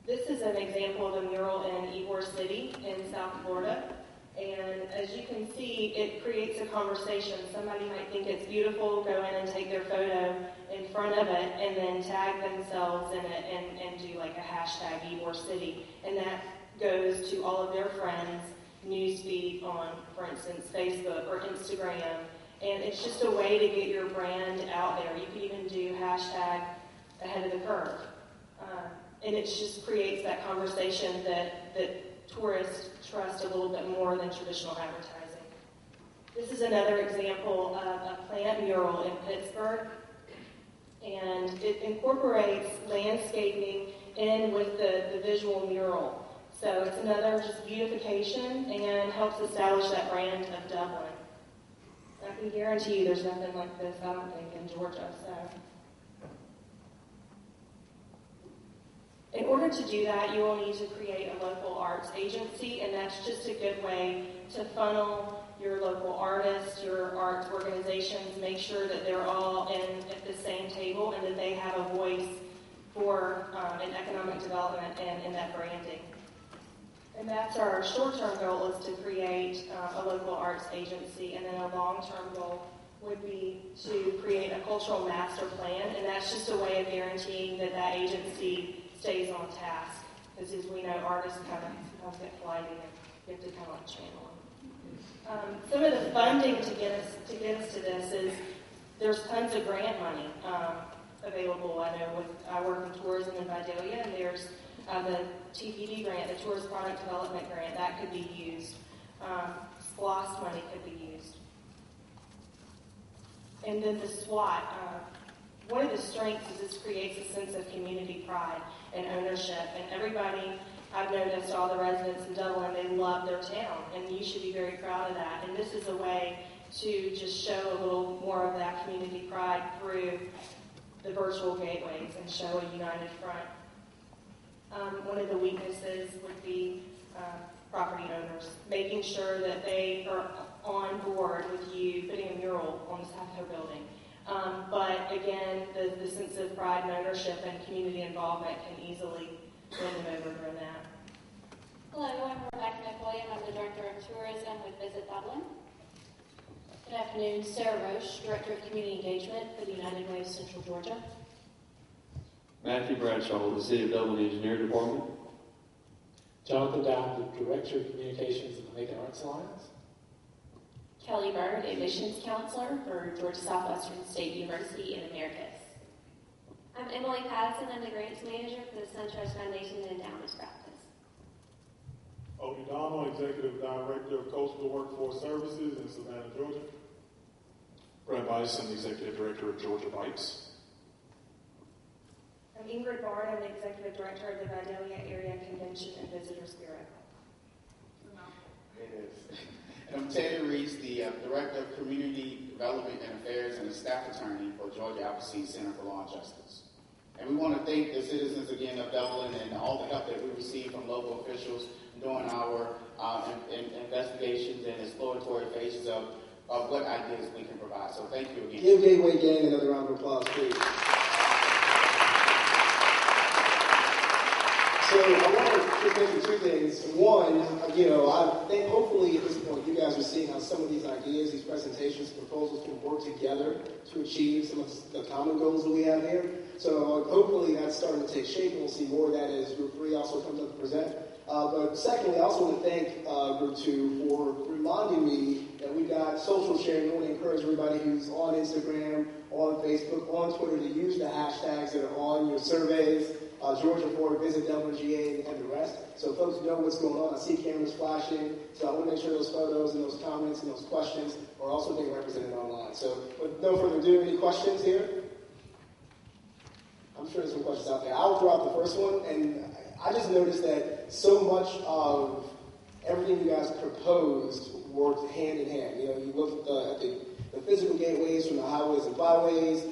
This is an example of a mural in Ybor City in South Florida. And as you can see, it creates a conversation. Somebody might think it's beautiful, go in and take their photo in front of it, and then tag themselves in it and do like a hashtag Ybor City. And that goes to all of their friends' newsfeed on, for instance, Facebook or Instagram. And it's just a way to get your brand out there. You can even do hashtag ahead of the curve. And it just creates that conversation that tourists trust a little bit more than traditional advertising. This is another example of a plant mural in Pittsburgh. And it incorporates landscaping in with the visual mural. So it's another just beautification and helps establish that brand of Dublin. I can guarantee you there's nothing like this, I don't think, in Georgia. So, in order to do that, you will need to create a local arts agency, and that's just a good way to funnel your local artists, your arts organizations, make sure that they're all in at the same table and that they have a voice for an economic development and in that branding. And that's our short-term goal, is to create a local arts agency, and then a long-term goal would be to create a cultural master plan, and that's just a way of guaranteeing that that agency stays on task. Because as we know, artists kind of sometimes get flighty and you have to kind of like channel them. Some of the funding to get us to this is there's tons of grant money available. I know I work in tourism in Vidalia, and there's the TPD grant, the Tourist Product Development Grant, that could be used. SPLOST money could be used. And then the SWAT. One of the strengths is this creates a sense of community pride and ownership. And everybody, I've noticed, all the residents in Dublin, they love their town. And you should be very proud of that. And this is a way to just show a little more of that community pride through the virtual gateways and show a united front. One of the weaknesses would be property owners, making sure that they are on board with you putting a mural on the side of their building. But again, the sense of pride and ownership and community involvement can easily win them over during that. Hello, I'm Rebecca McWilliam. I'm the Director of Tourism with Visit Dublin. Good afternoon, Sarah Roche, Director of Community Engagement for the United Way of Central Georgia. Matthew Bradshaw with the City of Dublin Engineer Department. Jonathan Dowd, the Director of Communications of the Macon Arts Alliance. Kelly Bird, Admissions Counselor for Georgia Southwestern State University in Americus. I'm Emily Patterson. I'm the Grants Manager for the SunTrust Foundation and Endowments Practice. Odie Donald, Executive Director of Coastal Workforce Services in Savannah, Georgia. Brad Bison, Executive Director of Georgia Bites. I'm Ingrid Bard. I'm the Executive Director of the Vidalia Area Convention and Visitors Bureau. It is. And I'm Teddy Reese, the Director of Community Development and Affairs and the Staff Attorney for Georgia Appleseed Center for Law and Justice. And we want to thank the citizens again of Dublin and all the help that we received from local officials during our investigations and exploratory phases of what ideas we can provide. So thank you again. Give Gateway Gang another round of applause, please. So I want to just mention two things. One, I think hopefully at this point you guys are seeing how some of these ideas, these presentations, proposals can work together to achieve some of the common goals that we have here. So hopefully that's starting to take shape, and we'll see more of that as Group 3 also comes up to present. But secondly, I also want to thank Group 2 for reminding me that we've got social sharing. I want to encourage everybody who's on Instagram, on Facebook, on Twitter to use the hashtags that are on your surveys. Georgia Forward, Visit Dublin, GA, and the rest. So folks know what's going on. I see cameras flashing. So I want to make sure those photos and those comments and those questions are also being represented online. So with no further ado, any questions here? I'm sure there's some questions out there. I'll throw out the first one. And I just noticed that so much of everything you guys proposed worked hand in hand. You looked at the physical gateways from the highways and byways,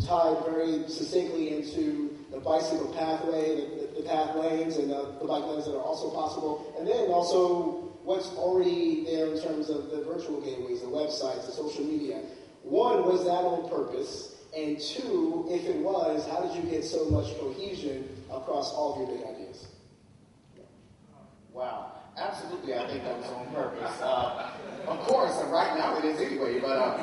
tied very succinctly into the bicycle pathway, the path lanes, and the bike lanes that are also possible. And then also what's already there in terms of the virtual gateways, the websites, the social media. One, was that on purpose? And two, if it was, how did you get so much cohesion across all of your big ideas? Wow. Absolutely, I think that was on purpose. Of course, right now it is anyway, but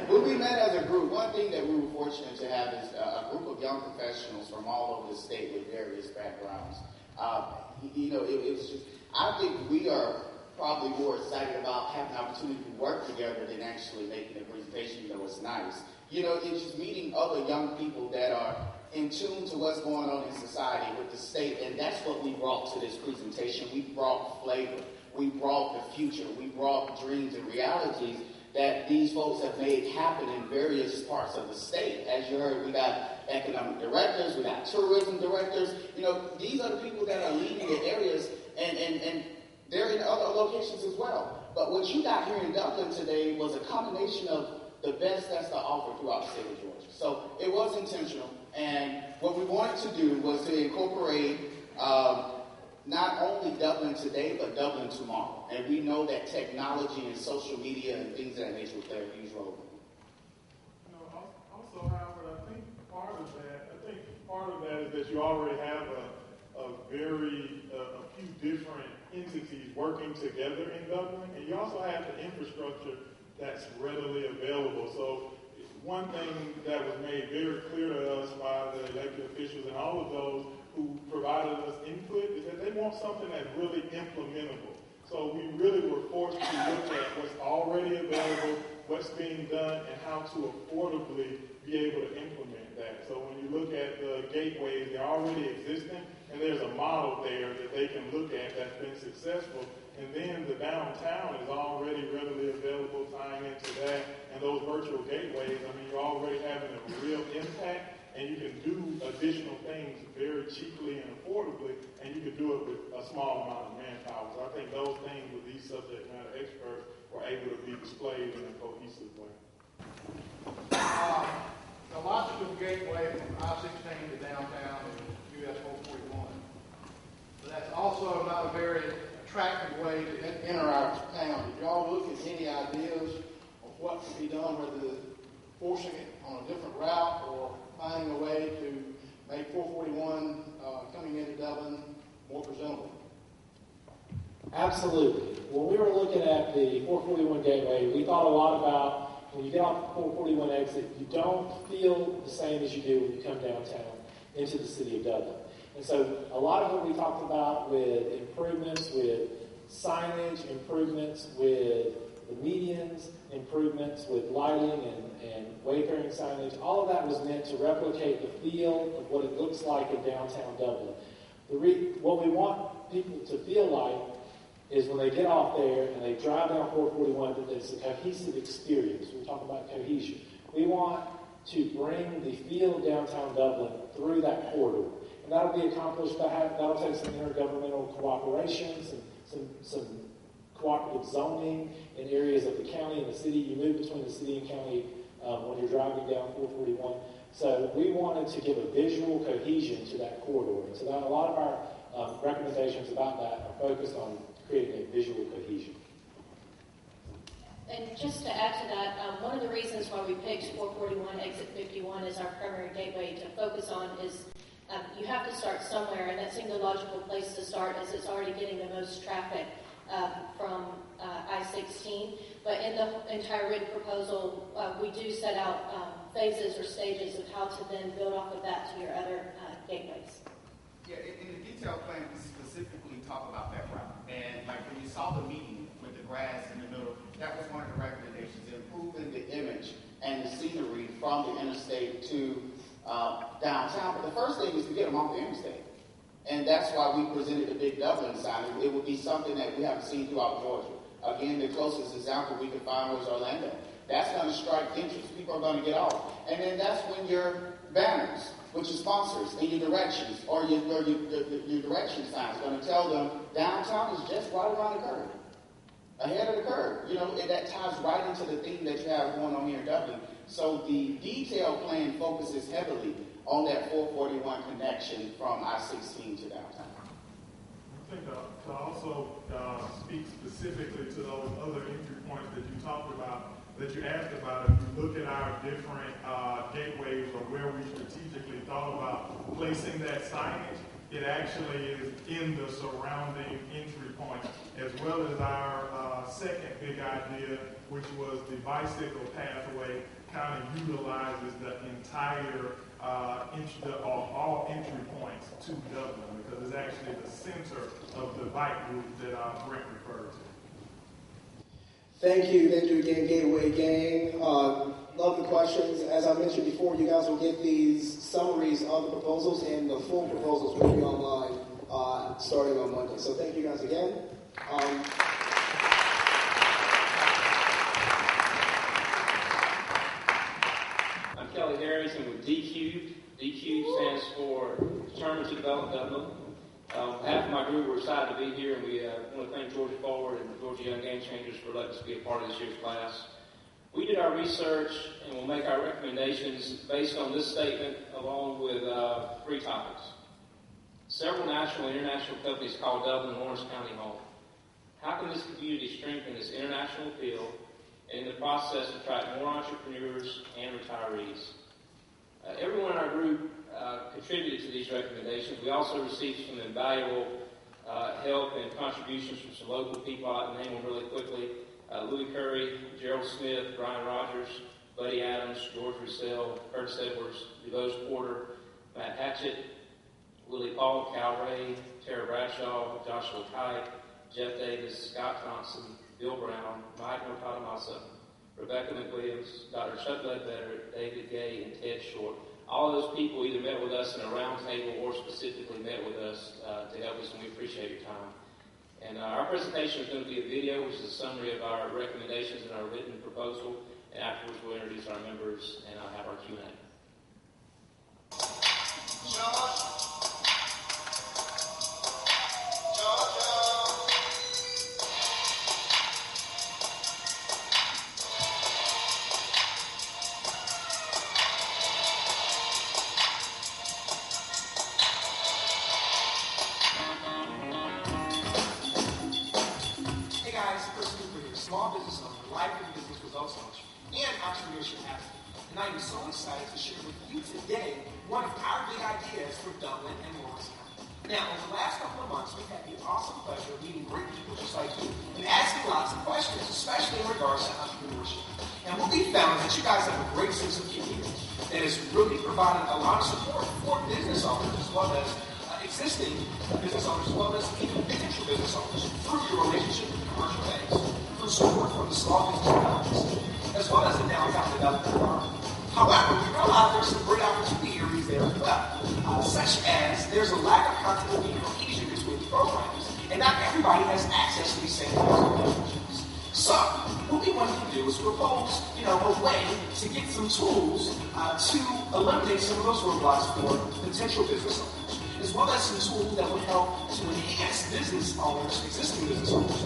when we met as a group, one thing that we were fortunate to have is a group of young professionals from all over the state with various backgrounds. It was just, I think we are probably more excited about having the opportunity to work together than actually making a presentation, it's nice. It's just meeting other young people that are in tune to what's going on in society with the state, and that's what we brought to this presentation. We brought flavor. We brought the future. We brought dreams and realities that these folks have made happen in various parts of the state. As you heard, we got economic directors, we got tourism directors. These are the people that are leading the areas, and they're in other locations as well. But what you got here in Dublin today was a combination of the best that's to offer throughout the state of Georgia. So it was intentional. And what we wanted to do was to incorporate not only Dublin today, but Dublin tomorrow. And we know that technology and social media and things of that nature will play a huge role. Also, Howard, I think part of that is that you already have a few different entities working together in Dublin, and you also have the infrastructure that's readily available. So one thing that was made very clear to us by the elected officials and all of those who provided us input is that they want something that's really implementable. So we really were forced to look at what's already available, what's being done, and how to affordably be able to implement that. So when you look at the gateways, they're already existing, and there's a model there that they can look at that's been successful. And then the downtown is already readily available, tying into that. And those virtual gateways, you're already having a real impact, and you can do additional things very cheaply and affordably, and you can do it with a small amount of manpower. So I think those things with these subject matter experts were able to be displayed in a cohesive way. The logical gateway from I-16 to downtown is US 441. But that's also not a very attractive way to enter our town. Did y'all look at any ideas of what could be done, whether forcing it on a different route or finding a way to make 441 coming into Dublin more presentable? Absolutely. When we were looking at the 441 gateway, we thought a lot about when you get off the 441 exit, you don't feel the same as you do when you come downtown into the city of Dublin. And so a lot of what we talked about with improvements, with signage, improvements with the medians, improvements with lighting and wayfaring signage, all of that was meant to replicate the feel of what it looks like in downtown Dublin. What we want people to feel like is when they get off there and they drive down 441, that it's a cohesive experience. We talk about cohesion. We want to bring the feel of downtown Dublin through that corridor. And that'll be accomplished by that'll take some intergovernmental cooperation, some cooperative zoning in areas of the county and the city. You move between the city and county when you're driving down 441. So we wanted to give a visual cohesion to that corridor. And so that a lot of our recommendations about that are focused on creating a visual cohesion. And just to add to that, one of the reasons why we picked 441 exit 51 as our primary gateway to focus on is you have to start somewhere, and that seemed a logical place to start as it's already getting the most traffic from I-16. But in the entire written proposal, we do set out phases or stages of how to then build off of that to your other gateways. Yeah, in the detailed plan, we specifically talk about that route. And like when you saw the median with the grass in the middle, that was one of the recommendations, improving the image and the scenery from the interstate to downtown. But the first thing is to get them off the interstate. And that's why we presented the Big Dublin sign. It would be something that we haven't seen throughout Georgia. Again, the closest example we could find was Orlando. That's going to strike interest. People are going to get off. And then that's when your banners, which are sponsors, and your directions, or your direction signs, going to tell them downtown is just right around the curve, ahead of the curve. You know, that ties right into the theme that you have going on here in Dublin. So the detailed plan focuses heavily on that 441 connection from I-16 to downtown. I think to also speak specifically to those other entry points that you talked about, that you asked about, if you look at our different gateways or where we strategically thought about placing that signage, it actually is in the surrounding entry points, as well as our second big idea, which was the bicycle pathway kind of utilizes the entire all entry points to Dublin, because it's actually the center of the bike route that Brent referred to. Thank you again, Gateway Gang. Love the questions. As I mentioned before, you guys will get these summaries of the proposals, and the full proposals will be online starting on Monday. So thank you guys again. I'm Kelly Harrison with DQ. DQ stands for Determined to Develop Dublin. On behalf of my group, we're excited to be here, and we want to thank Georgia Forward and the Georgia Young Game Changers for letting us be a part of this year's class. We did our research, and we'll make our recommendations based on this statement, along with 3 topics. Several national and international companies call Dublin Lawrence County home. How can this community strengthen its international appeal, and in the process attract more entrepreneurs and retirees? Everyone in our group contributed to these recommendations. We also received some invaluable help and contributions from some local people. I'll name them really quickly. Louis Curry, Gerald Smith, Brian Rogers, Buddy Adams, George Russell, Curtis Edwards, DeVos Porter, Matt Hatchett, Willie Paul, Cal Ray, Tara Bradshaw, Joshua Kite, Jeff Davis, Scott Thompson, Bill Brown, Mike Notatamasa, Rebecca McWilliams, Dr. Chuck Ledbetter, David Gay, and Ted Short. All of those people either met with us in a round table or specifically met with us to help us, and we appreciate your time. And our presentation is going to be a video, which is a summary of our recommendations and our written proposal. And afterwards, we'll introduce our members and have our Q&A. Small business owner, lively business results coach, and entrepreneurship advocate. And I am so excited to share with you today one of our big ideas for Dublin and Lawrence County. Now, over the last couple of months, we've had the awesome pleasure of meeting great people just like you and asking lots of questions, especially in regards to entrepreneurship. And what we found is that you guys have a great sense of community that has really provided a lot of support for business owners as well as existing business owners as well as even potential business owners through your relationship with commercial banks, through support from the small business companies, as well as the downtown development environment. However, we realize there's some great opportunity areas there as well, such as there's a lack of continuity and cohesion between the programs, and not everybody has access to these same types of relationships. So, what we wanted to do is propose, a way to get some tools to eliminate some of those roadblocks for potential business owners, as well as some tools that would help to enhance business owners, existing business owners,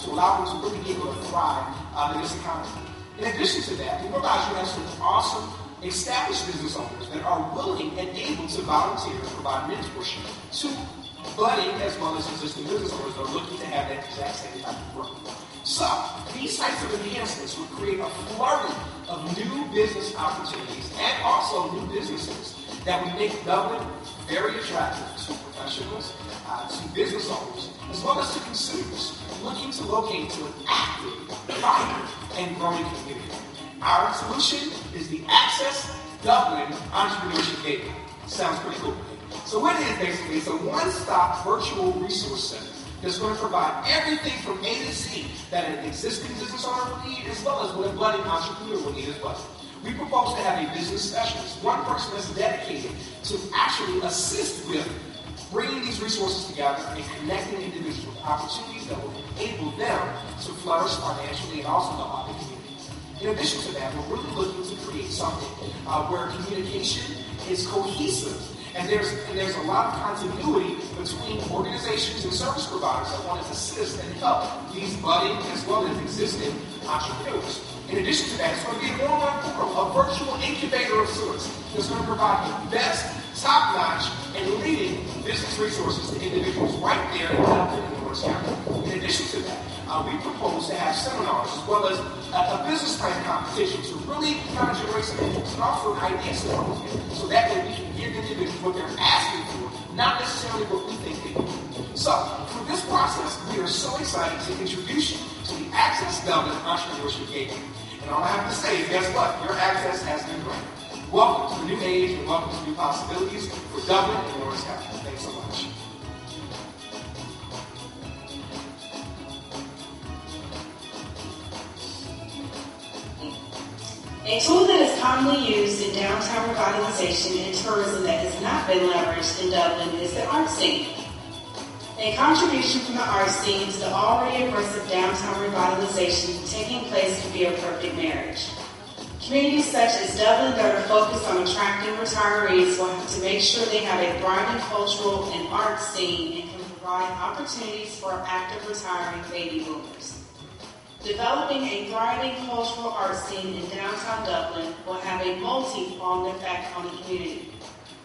to allow them to really be able to thrive in this economy. In addition to that, we realize you have some awesome established business owners that are willing and able to volunteer and provide mentorship to budding as well as existing business owners that are looking to have that exact same type of growth. So, these types of enhancements would create a flurry of new business opportunities and also new businesses that would make Dublin very attractive to professionals, to business owners, as well as to consumers looking to locate to an active, vibrant, and growing community. Our solution is the Access Dublin Entrepreneurship Gateway. Sounds pretty cool. So what it is basically is a one-stop virtual resource center that's going to provide everything from A to Z that an existing business owner will need, as well as what a budding entrepreneur will need as well. We propose to have a business specialist, one person that's dedicated to actually assist with bringing these resources together and connecting individuals with opportunities that will enable them to flourish financially and also help out the community. In addition to that, we're really looking to create something where communication is cohesive. And there's a lot of continuity between organizations and service providers that want to assist and help these budding as well as existing entrepreneurs. In addition to that, it's going to be a online portal, a virtual incubator of sorts that's going to provide the best, top-notch, and leading business resources to individuals right there in Dublin and Morris County. In addition to that, we propose to have seminars as well as a business plan competition to really kind of generate some interest and offer ideas to folks so that way we can give individuals what they're asking for, not necessarily what we think they need. So, through this process, we are so excited to introduce you to the Access Dublin Entrepreneurship Gateway. And all I have to say is, guess what? Your access has been granted. Welcome to the new age and welcome to new possibilities for Dublin and Morris County. Thanks so much. A tool that is commonly used in downtown revitalization and tourism that has not been leveraged in Dublin is the art scene. A contribution from the art scene to the already aggressive downtown revitalization taking place could be a perfect marriage. Communities such as Dublin that are focused on attracting retirees will have to make sure they have a thriving cultural and art scene and can provide opportunities for active retiring baby boomers. Developing a thriving cultural art scene in downtown Dublin will have a multi-pronged effect on the community.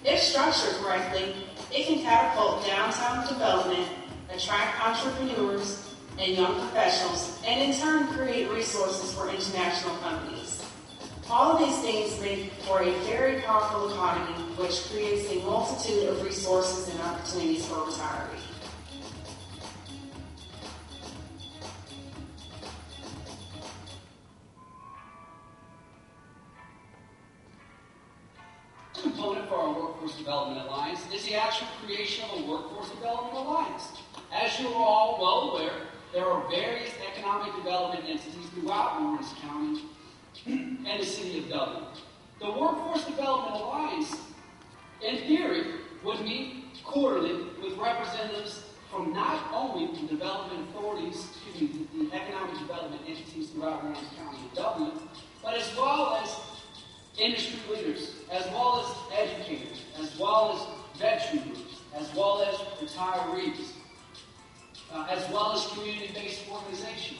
If structured correctly, it can catapult downtown development, attract entrepreneurs and young professionals, and in turn create resources for international companies. All of these things make for a very powerful economy, which creates a multitude of resources and opportunities for retirees. Component for our Workforce Development Alliance is the actual creation of a Workforce Development Alliance. As you are all well aware, there are various economic development entities throughout Lawrence County and the city of Dublin. The Workforce Development Alliance, in theory, would meet quarterly with representatives from not only the development authorities, the economic development entities throughout Lawrence County and Dublin, but as well as industry leaders, as well as educators, as well as veteran groups, as well as retirees, as well as community-based organizations.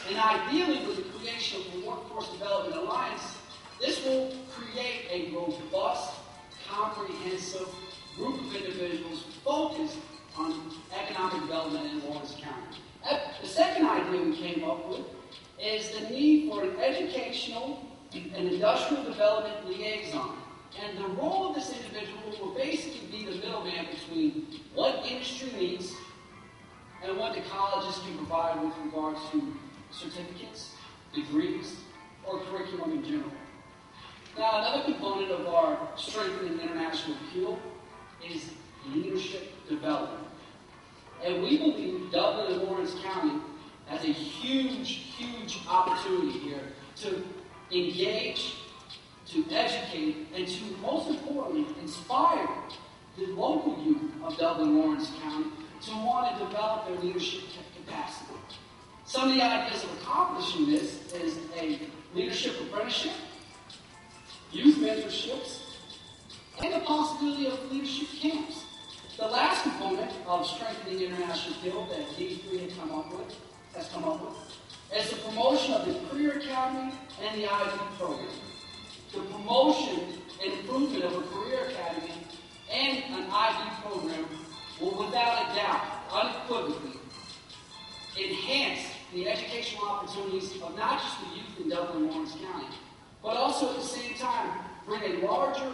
And ideally, with the creation of the Workforce Development Alliance, this will create a robust, comprehensive group of individuals focused on economic development in Lawrence County. The second idea we came up with is the need for an educational and industrial development liaison. And the role of this individual will basically be the middleman between what industry needs and what the colleges can provide with regards to certificates, degrees, or curriculum in general. Now, another component of our strengthening international appeal is leadership development. And we believe Dublin and Lawrence County has a huge opportunity here to engage, to educate, and to, most importantly, inspire the local youth of Dublin and Lawrence County to want to develop their leadership capacity. Some of the ideas of accomplishing this is a leadership apprenticeship, youth mentorships, and the possibility of leadership camps. The last component of strengthening international appeal that D3 has come up with is the promotion of the Career Academy and the IB program. The promotion and improvement of a Career Academy and an IB program will without a doubt, unequivocally, enhance the educational opportunities of not just the youth in Dublin and Lawrence County, but also at the same time bring a larger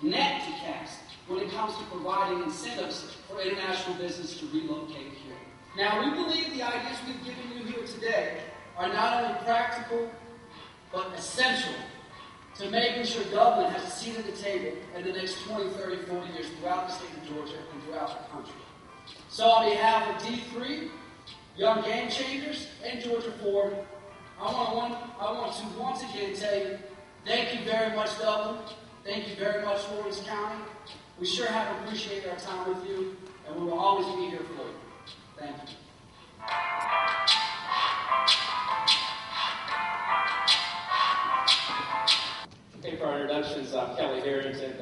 net to cast when it comes to providing incentives for international business to relocate here. Now, we believe the ideas we've given you here today are not only practical, but essential to making sure Dublin has a seat at the table in the next 20, 30, 40 years throughout the state of Georgia and throughout the country. So on behalf of D3, Young Game Changers, and Georgia Forward, I want to once again tell you, thank you very much, Dublin. Thank you very much, Lawrence County. We sure have appreciated our time with you, and we will always be here for you. Thank you. Okay, for our introductions, I'm Kelly Harrington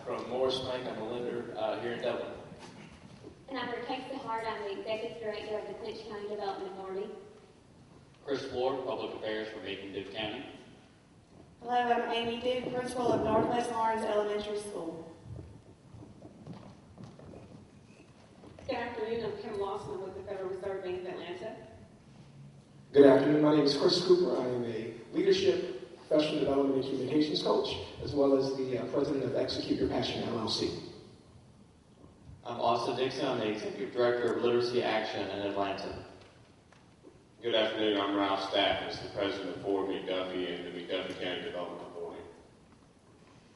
from Morris Bank. I'm a lender here in Dublin. And I'm Rebecca Hart. I'm the Executive Director of the Clinch County Development Authority. Chris Floor, Public Affairs for Macon-Duke County. Hello, I'm Amy Duke, Principal of Northwest Lawrence Elementary School. afternoon. I'm Kim Lawson with the Federal Reserve Bank of Atlanta. Good afternoon. My name is Chris Cooper. I am a leadership, professional development, and communications coach, as well as the president of Execute Your Passion LLC. I'm Austin Dixon. I'm the Executive Director of Literacy Action in Atlanta. Good afternoon. I'm Ralph Stafford, the president of Ford McDuffie and the McDuffie County Development Authority.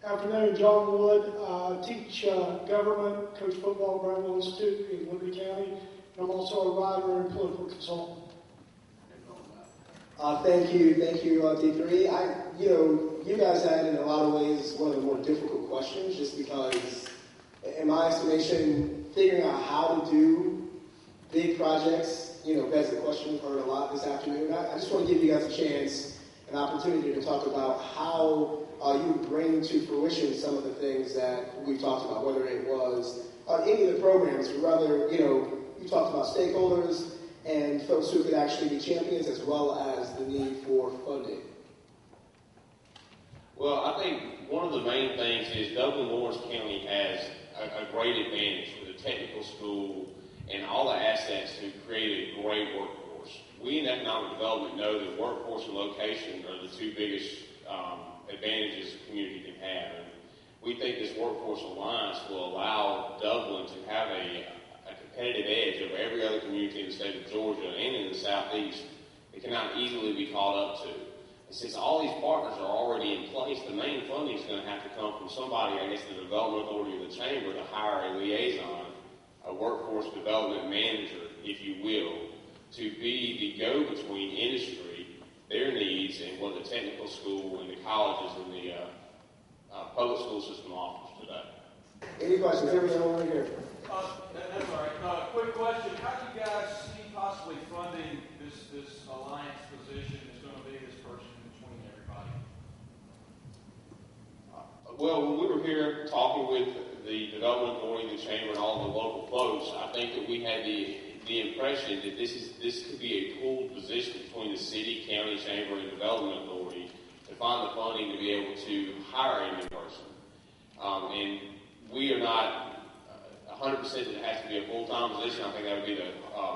Afternoon, John Wood. I teach government, coach football at Brownville Institute in Liberty County, and I'm also a writer and political consultant. Thank you, D3. You guys had, in a lot of ways, one of the more difficult questions, just because, in my estimation, figuring out how to do big projects, begs the question. We've heard a lot this afternoon. I just want to give you guys a chance, an opportunity to talk about how you bring to fruition some of the things that we talked about, whether it was any of the programs, or rather, you talked about stakeholders and folks who could actually be champions, as well as the need for funding. Well, I think one of the main things is Dublin-Lawrence County has a great advantage with a technical school and all the assets to create a great workforce. We in economic development know that workforce and location are the two biggest advantages a community can have. And we think this workforce alliance will allow Dublin to have a competitive edge over every other community in the state of Georgia and in the southeast. It cannot easily be caught up to. And since all these partners are already in place, the main funding is going to have to come from somebody, I guess the development authority of the chamber, to hire a liaison, a workforce development manager, if you will, to be the go-between industry, their needs, and what the technical school and the colleges and the public school system offers today. Any questions? Everything over here. That's all right. Quick question. How do you guys see possibly funding this alliance position that's going to be this person between everybody? Well, when we were here talking with the development authority, the chamber, and all the local folks, I think that we had the impression that this could be a pooled position between the city, county, chamber, and development authority to find the funding to be able to hire a new person. And we are not 100% that it has to be a full-time position. I think that would be the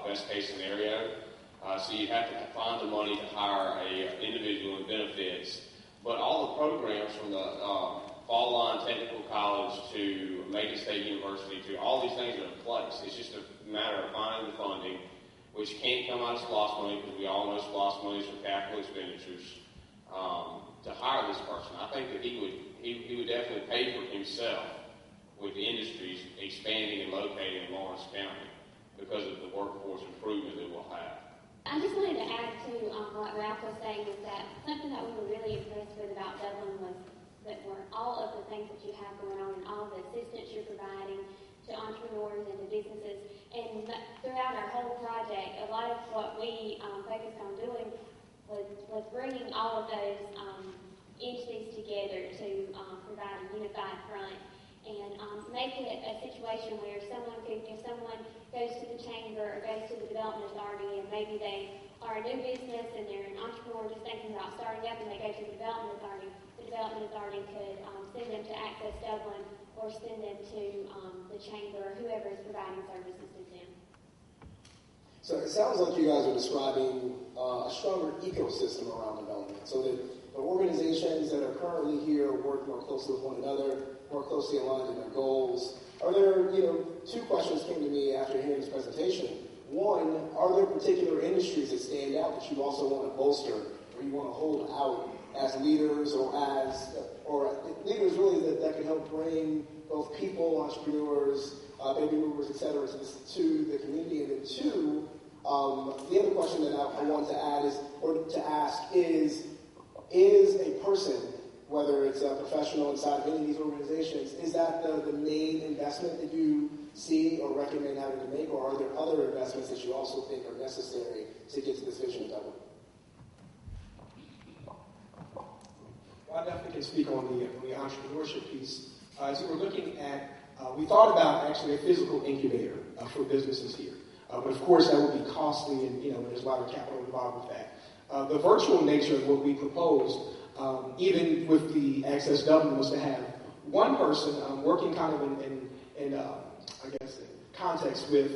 best case scenario. So you'd have to find the money to hire a individual in benefits. But all the programs from the Fall Line Technical College to Macon State University to all these things are in place. It's just a matter of finding the funding, which can't come out of SPLOST money because we all know SPLOST money is for capital expenditures, to hire this person. I think that he would definitely pay for himself with the industries expanding and locating in Lawrence County because of the workforce improvement that we'll have. I just wanted to add to what Ralph was saying is that something that we were really impressed with about Dublin was that all of the things that you have going on and all of the assistance you're providing to entrepreneurs and to businesses. And throughout our whole project, a lot of what we focused on doing was bringing all of those entities together to provide a unified front and make it a situation where if someone goes to the chamber or goes to the development authority and maybe they are a new business and they're an entrepreneur just thinking about starting up and they go to the development authority could send them to Access Dublin or send them to the chamber or whoever is providing services to them. So it sounds like you guys are describing a stronger ecosystem around development, so that the organizations that are currently here work more closely with one another, more closely aligned in their goals. Are there, two questions came to me after hearing this presentation. One, are there particular industries that stand out that you also want to bolster or you want to hold out as leaders or leaders really that can help bring both people, entrepreneurs, baby movers, et cetera, to the community? And then two, the other question that I want to add is a person, whether it's a professional inside of any of these organizations, is that the main investment that you see or recommend having to make, or are there other investments that you also think are necessary to get to this vision of Dublin? Well, I definitely can speak on the entrepreneurship piece. As we were looking at, we thought about actually a physical incubator for businesses here. But of course, that would be costly, and there's a lot of capital involved with that. The virtual nature of what we proposed, even with the Access Dublin, was to have one person working kind of in context with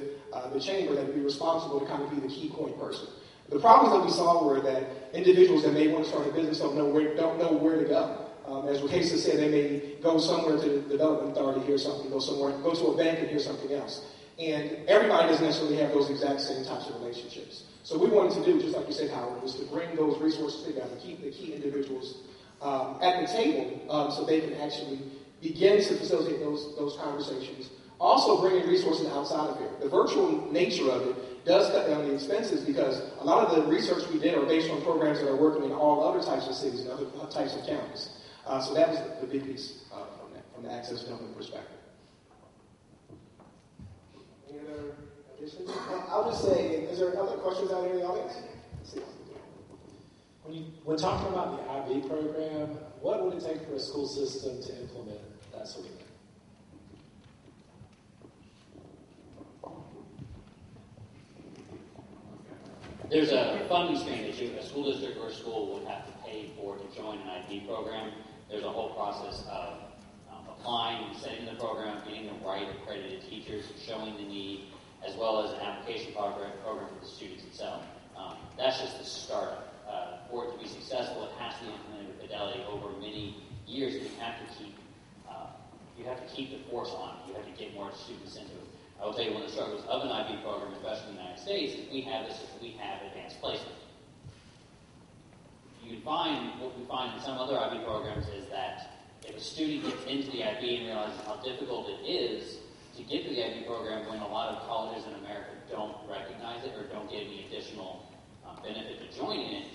the chamber that would be responsible to kind of be the key point person. The problems that we saw were that individuals that may want to start a business don't know where to go. As Wakesa said, they may go somewhere to the development authority, hear something, go to a bank and hear something else. And everybody doesn't necessarily have those exact same types of relationships. So what we wanted to do, just like you said, Howard, was to bring those resources together, keep the key individuals at the table so they can actually begin to facilitate those conversations. Also bringing resources outside of here. The virtual nature of it does cut down the expenses because a lot of the research we did are based on programs that are working in all other types of cities and other types of counties. So that was the big piece from the access development perspective. Any other additions? I'll just say, is there other questions out here in the audience? When talking about the IB program, what would it take for a school system to implement that sort of thing? There's a funding stream that a school district or a school would have to pay for to join an IB program. There's a whole process of applying, setting the program, getting the right accredited teachers, showing the need, as well as an application program for the students itself. That's just the startup. For it to be successful, it has to be implemented with fidelity over many years. You have to keep the force on. You have to get more students into it. I will tell you one of the struggles of an IB program, especially in the United States, is we have advanced placement. What we find in some other IB programs is that if a student gets into the IB and realizes how difficult it is to get to the IB program when a lot of colleges in America don't recognize it or don't get any additional benefit to joining it,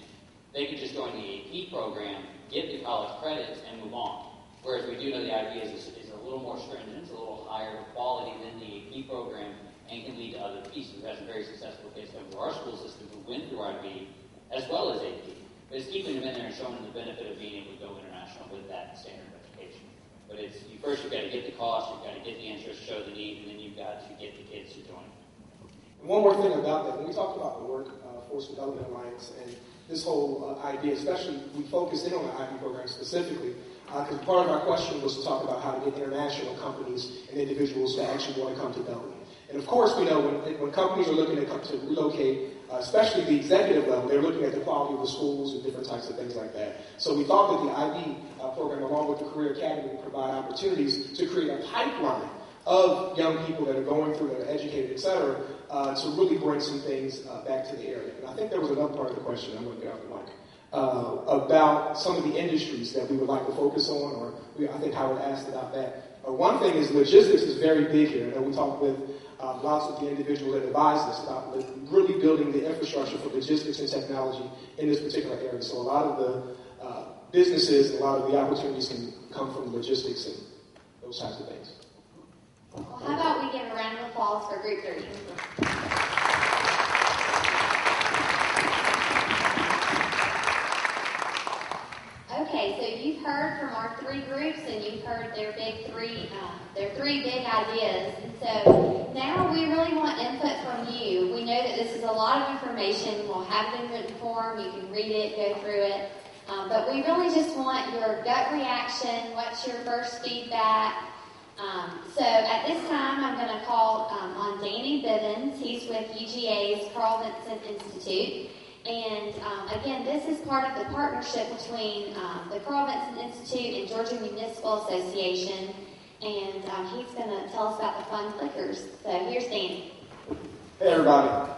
they could just join the AP program, get the college credits, and move on. Whereas we do know the IB is a little more stringent, it's a little higher quality than the AP program, and can lead to other pieces. We've had some very successful kids come through our school system who went through IB as well as AP. But it's keeping them in there and showing them the benefit of being able to go international with that standard of education. But you've got to get the cost, you've got to get the interest, show the need, and then you've got to get the kids to join. One more thing about that. When we talked about the Workforce Development Alliance and this whole idea, especially we focused in on the IB program specifically, because part of our question was to talk about how to get international companies and individuals to actually want to come to Dublin. And of course, we know when companies are looking to relocate, especially the executive level, they're looking at the quality of the schools and different types of things like that. So we thought that the IB program, along with the Career Academy, would provide opportunities to create a pipeline of young people that are going through, that are educated, et cetera, to really bring some things back to the area. And I think there was another part of the question, I'm going to get off the mic, about some of the industries that we would like to focus on, or I think Howard asked about that. One thing is logistics is very big here, and we talked with lots of the individuals that advise us about really building the infrastructure for logistics and technology in this particular area. So a lot of the businesses and a lot of the opportunities can come from logistics and those types of things. Well, how about we give a round of applause for Group 3? Okay, so you've heard from our three groups, and you've heard their three big ideas. And so now we really want input from you. We know that this is a lot of information. We'll have it in written form. You can read it, go through it. But we really just want your gut reaction. What's your first feedback? So at this time, I'm going to call on Danny Bivens. He's with UGA's Carl Vinson Institute. And again, this is part of the partnership between the Carl Vinson Institute and Georgia Municipal Association. And he's going to tell us about the fun clickers. So here's Danny. Hey, everybody.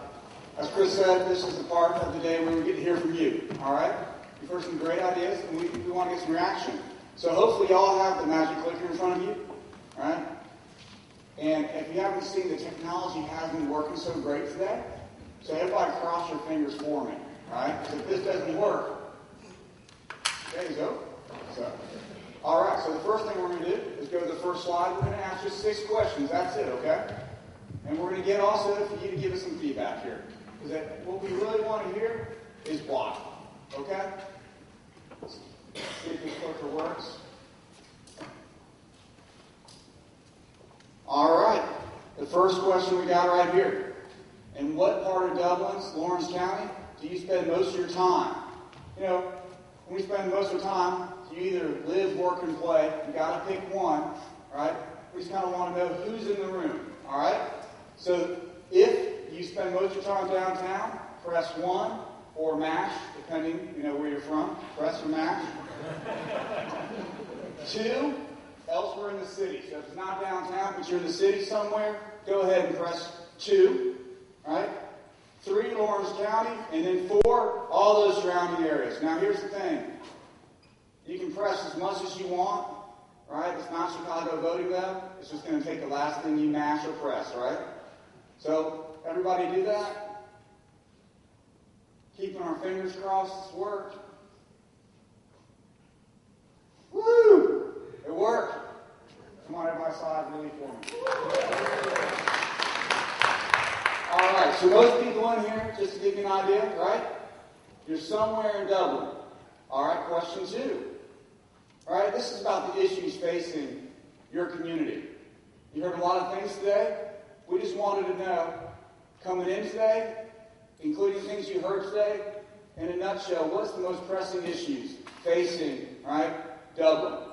As Chris said, this is the part of the day where we get to hear from you. All right? You've heard some great ideas, and we want to get some reaction. So hopefully you all have the magic clicker in front of you. All right? And if you haven't seen, the technology hasn't been working so great today. So everybody cross your fingers for me. All right? Because if this doesn't work, there you go. So, all right. So the first thing we're going to do is go to the first slide. We're going to ask just 6 questions. That's it, okay? And we're going to get also for you to give us some feedback here. Because what we really want to hear is why. Okay? Let's see if this clicker works. All right. The first question we got right here. In what part of Dublin, Lawrence County, do you spend most of your time? You know, when we spend most of the time, you either live, work, and play. You got to pick one, right? We just kind of want to know who's in the room, all right? So if you spend most of your time downtown, press 1 or MASH, depending, where you're from. Press or MASH. 2, elsewhere in the city. So if it's not downtown, but you're in the city somewhere, go ahead and press 2, right? 3, Lawrence County, and then 4, all those surrounding areas. Now here's the thing. You can press as much as you want, right? It's not Chicago voting though. It's just going to take the last thing you mash or press, right? So everybody do that. Keeping our fingers crossed, it's worked. Woo! It worked. Come on, everybody slide really for me. All right, so most people in here, just to give you an idea, right? You're somewhere in Dublin. All right, question 2. All right, this is about the issues facing your community. You heard a lot of things today. We just wanted to know, coming in today, including things you heard today, in a nutshell, what's the most pressing issues facing, right, Dublin?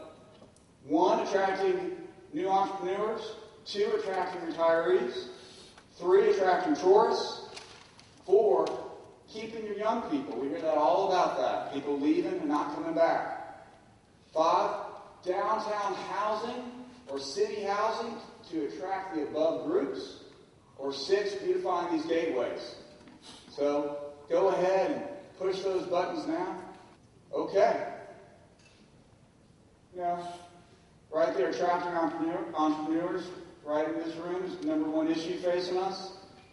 1, attracting new entrepreneurs. 2, attracting retirees. 3, attracting tourists. 4, keeping your young people. We hear that all about that. People leaving and not coming back. 5, downtown housing or city housing to attract the above groups. Or 6, beautifying these gateways. So go ahead and push those buttons now. Okay. Right there, attracting entrepreneurs right in this room is the number 1 issue facing us.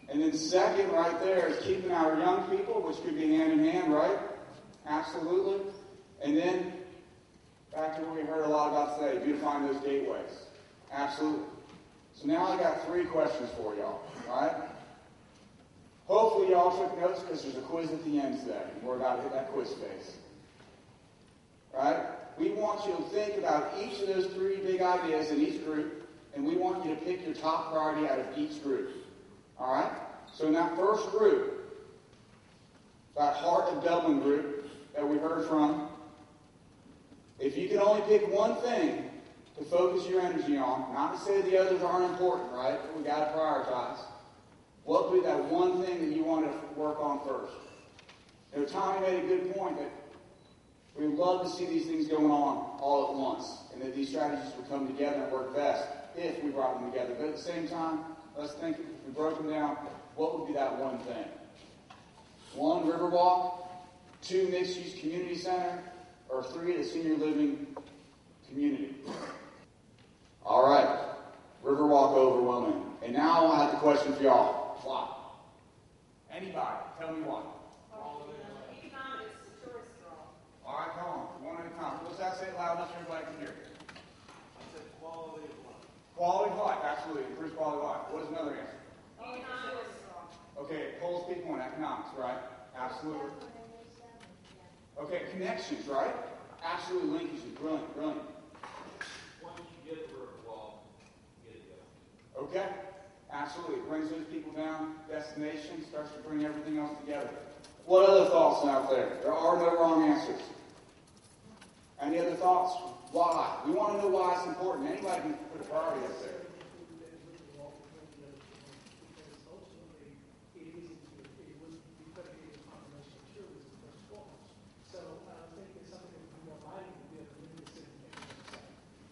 And then second, right there, is keeping our young people, which could be hand in hand, right? Absolutely. And then back to what we heard a lot about today, beautifying those gateways. Absolutely. So now I got 3 questions for y'all, all right? Hopefully y'all took notes because there's a quiz at the end today. We're about to hit that quiz phase. Right? We want you to think about each of those 3 big ideas in each group, and we want you to pick your top priority out of each group. All right? So in that first group, that Heart of Dublin group that we heard from, if you can only pick one thing to focus your energy on, not to say the others aren't important, right? But we got to prioritize. What would be that one thing that you want to work on first? Tommy made a good point that we would love to see these things going on all at once, and that these strategies would come together and work best if we brought them together. But at the same time, let's think, if we broke them down, what would be that one thing? 1, Riverwalk. 2, mixed-use community center. Or 3, the senior living community. All right. Riverwalk overwhelming. And now I have the question for y'all. Why? Anybody, tell me why. Economics, tourist draw. All right, come on. One at a time. What's that? Say it loud enough so everybody can hear. I said quality of life. Quality of life, absolutely. Improves quality of life. What is another answer? Economics. Okay, pulls people in economics, right? Absolutely. Okay, connections, right? Absolutely, linkage is brilliant, brilliant. Once you get the Riverwalk, get it going. Okay, absolutely. It brings those people down, destination, starts to bring everything else together. What other thoughts out there? There are no wrong answers. Any other thoughts? Why? We want to know why it's important. Anybody can put a priority up there.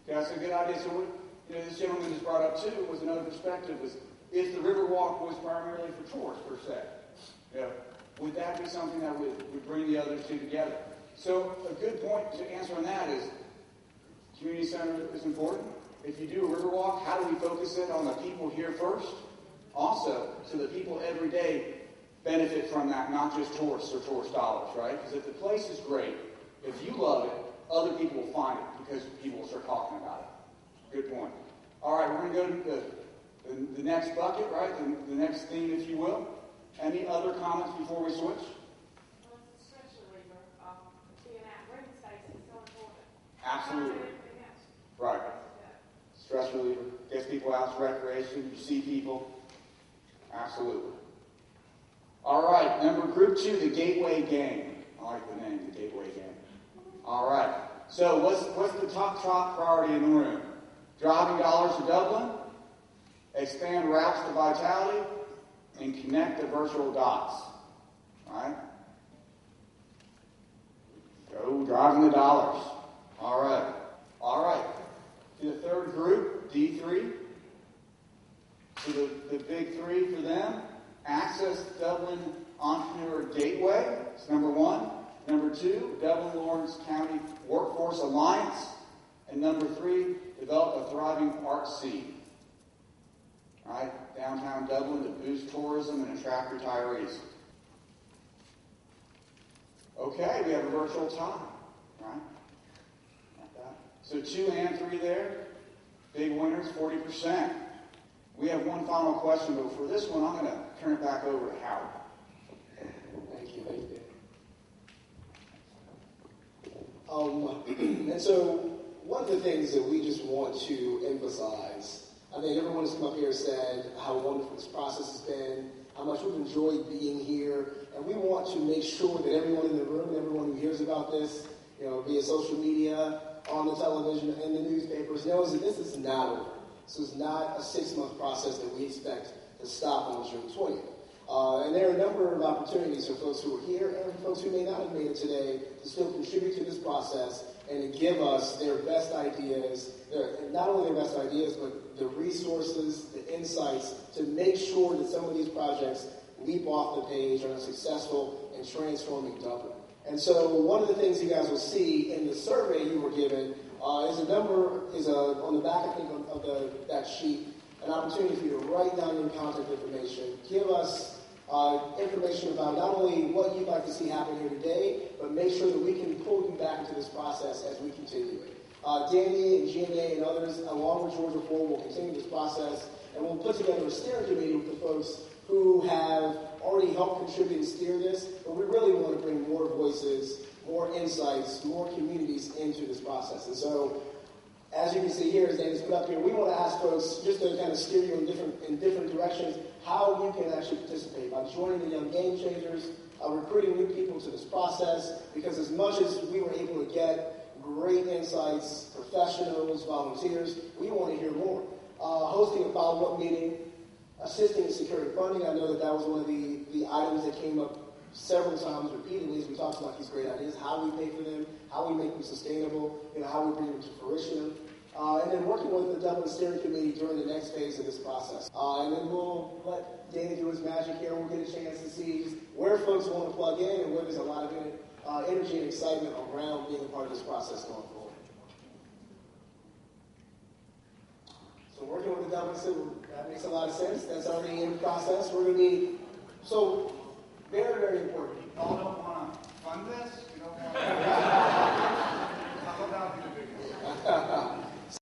Okay, that's a good idea. So, this gentleman just brought up too was another perspective: was if the Riverwalk was primarily for tourists per se, would that be something that would bring the other two together? So, a good point to answer on that is community center is important. If you do a Riverwalk, how do we focus it on the people here first? Also, so that people every day benefit from that, not just tourists or tourist dollars, right? Because if the place is great, if you love it, other people will find it because people will start talking about it. Good point. All right, we're going to go to the next bucket, right? The next theme, if you will. Any other comments before we switch? Well, it's a stress reliever. Being out room space is so important. Absolutely. Right. Stress reliever. Gets people out to recreation. You see people. Absolutely. All right, group 2, the Gateway Gang. I like the name, the Gateway Gang. All right. So what's the top priority in the room? Driving dollars to Dublin? expand routes to vitality, and connect the virtual dots. Right? Go driving the dollars. All right. To the third group, D3. So the big three for them, Access Dublin Entrepreneur Gateway is number one. Number two, Dublin Lawrence County Workforce Alliance. And number three, develop a thriving art scene. All right, downtown Dublin to boost tourism and attract retirees. Okay, we have a virtual tie, right? Like that. So 2 and 3 there. Big winners, 40%. We have one final question, but for this one, I'm going to turn it back over to Howard. Thank you. And so one of the things that we just want to emphasize, I think everyone has come up here and said how wonderful this process has been, how much we've enjoyed being here, and we want to make sure that everyone in the room, everyone who hears about this, via social media, on the television, and the newspapers, knows that this is not over. This is not a 6-month process that we expect to stop on June 20th. And there are a number of opportunities for folks who are here and folks who may not have made it today to still contribute to this process and to give us their best ideas, not only their best ideas, but the resources, the insights to make sure that some of these projects leap off the page and are successful in transforming Dublin. And so one of the things you guys will see in the survey you were given is on the back, I think, of that sheet, an opportunity for you to write down your contact information, give us information about not only what you'd like to see happen here today, but make sure that we can pull you back into this process as we continue it. Danny and GMA and others, along with Georgia 4, will continue this process, and we'll put together a steering committee with the folks who have already helped contribute and steer this, but we really want to bring more voices, more insights, more communities into this process. And so, as you can see here, as Danny's put up here, we want to ask folks, just to kind of steer you in different directions, how you can actually participate by joining the Young Game Changers, recruiting new people to this process, because as much as we were able to get great insights, professionals, volunteers, we want to hear more. Hosting a follow-up meeting, assisting in securing funding. I know that was one of the items that came up several times repeatedly as we talked about these great ideas, how we pay for them, how we make them sustainable, how we bring them to fruition. And then working with the Dublin Steering Committee during the next phase of this process. And then we'll let Danny do his magic here. We'll get a chance to see just where folks want to plug in and where there's a lot of energy and excitement around being a part of this process going forward. So working with the Dublin City, that makes a lot of sense. That's already in the process. We're going to be, so very, very important. Y'all don't want to fund this? You don't want to... How about the big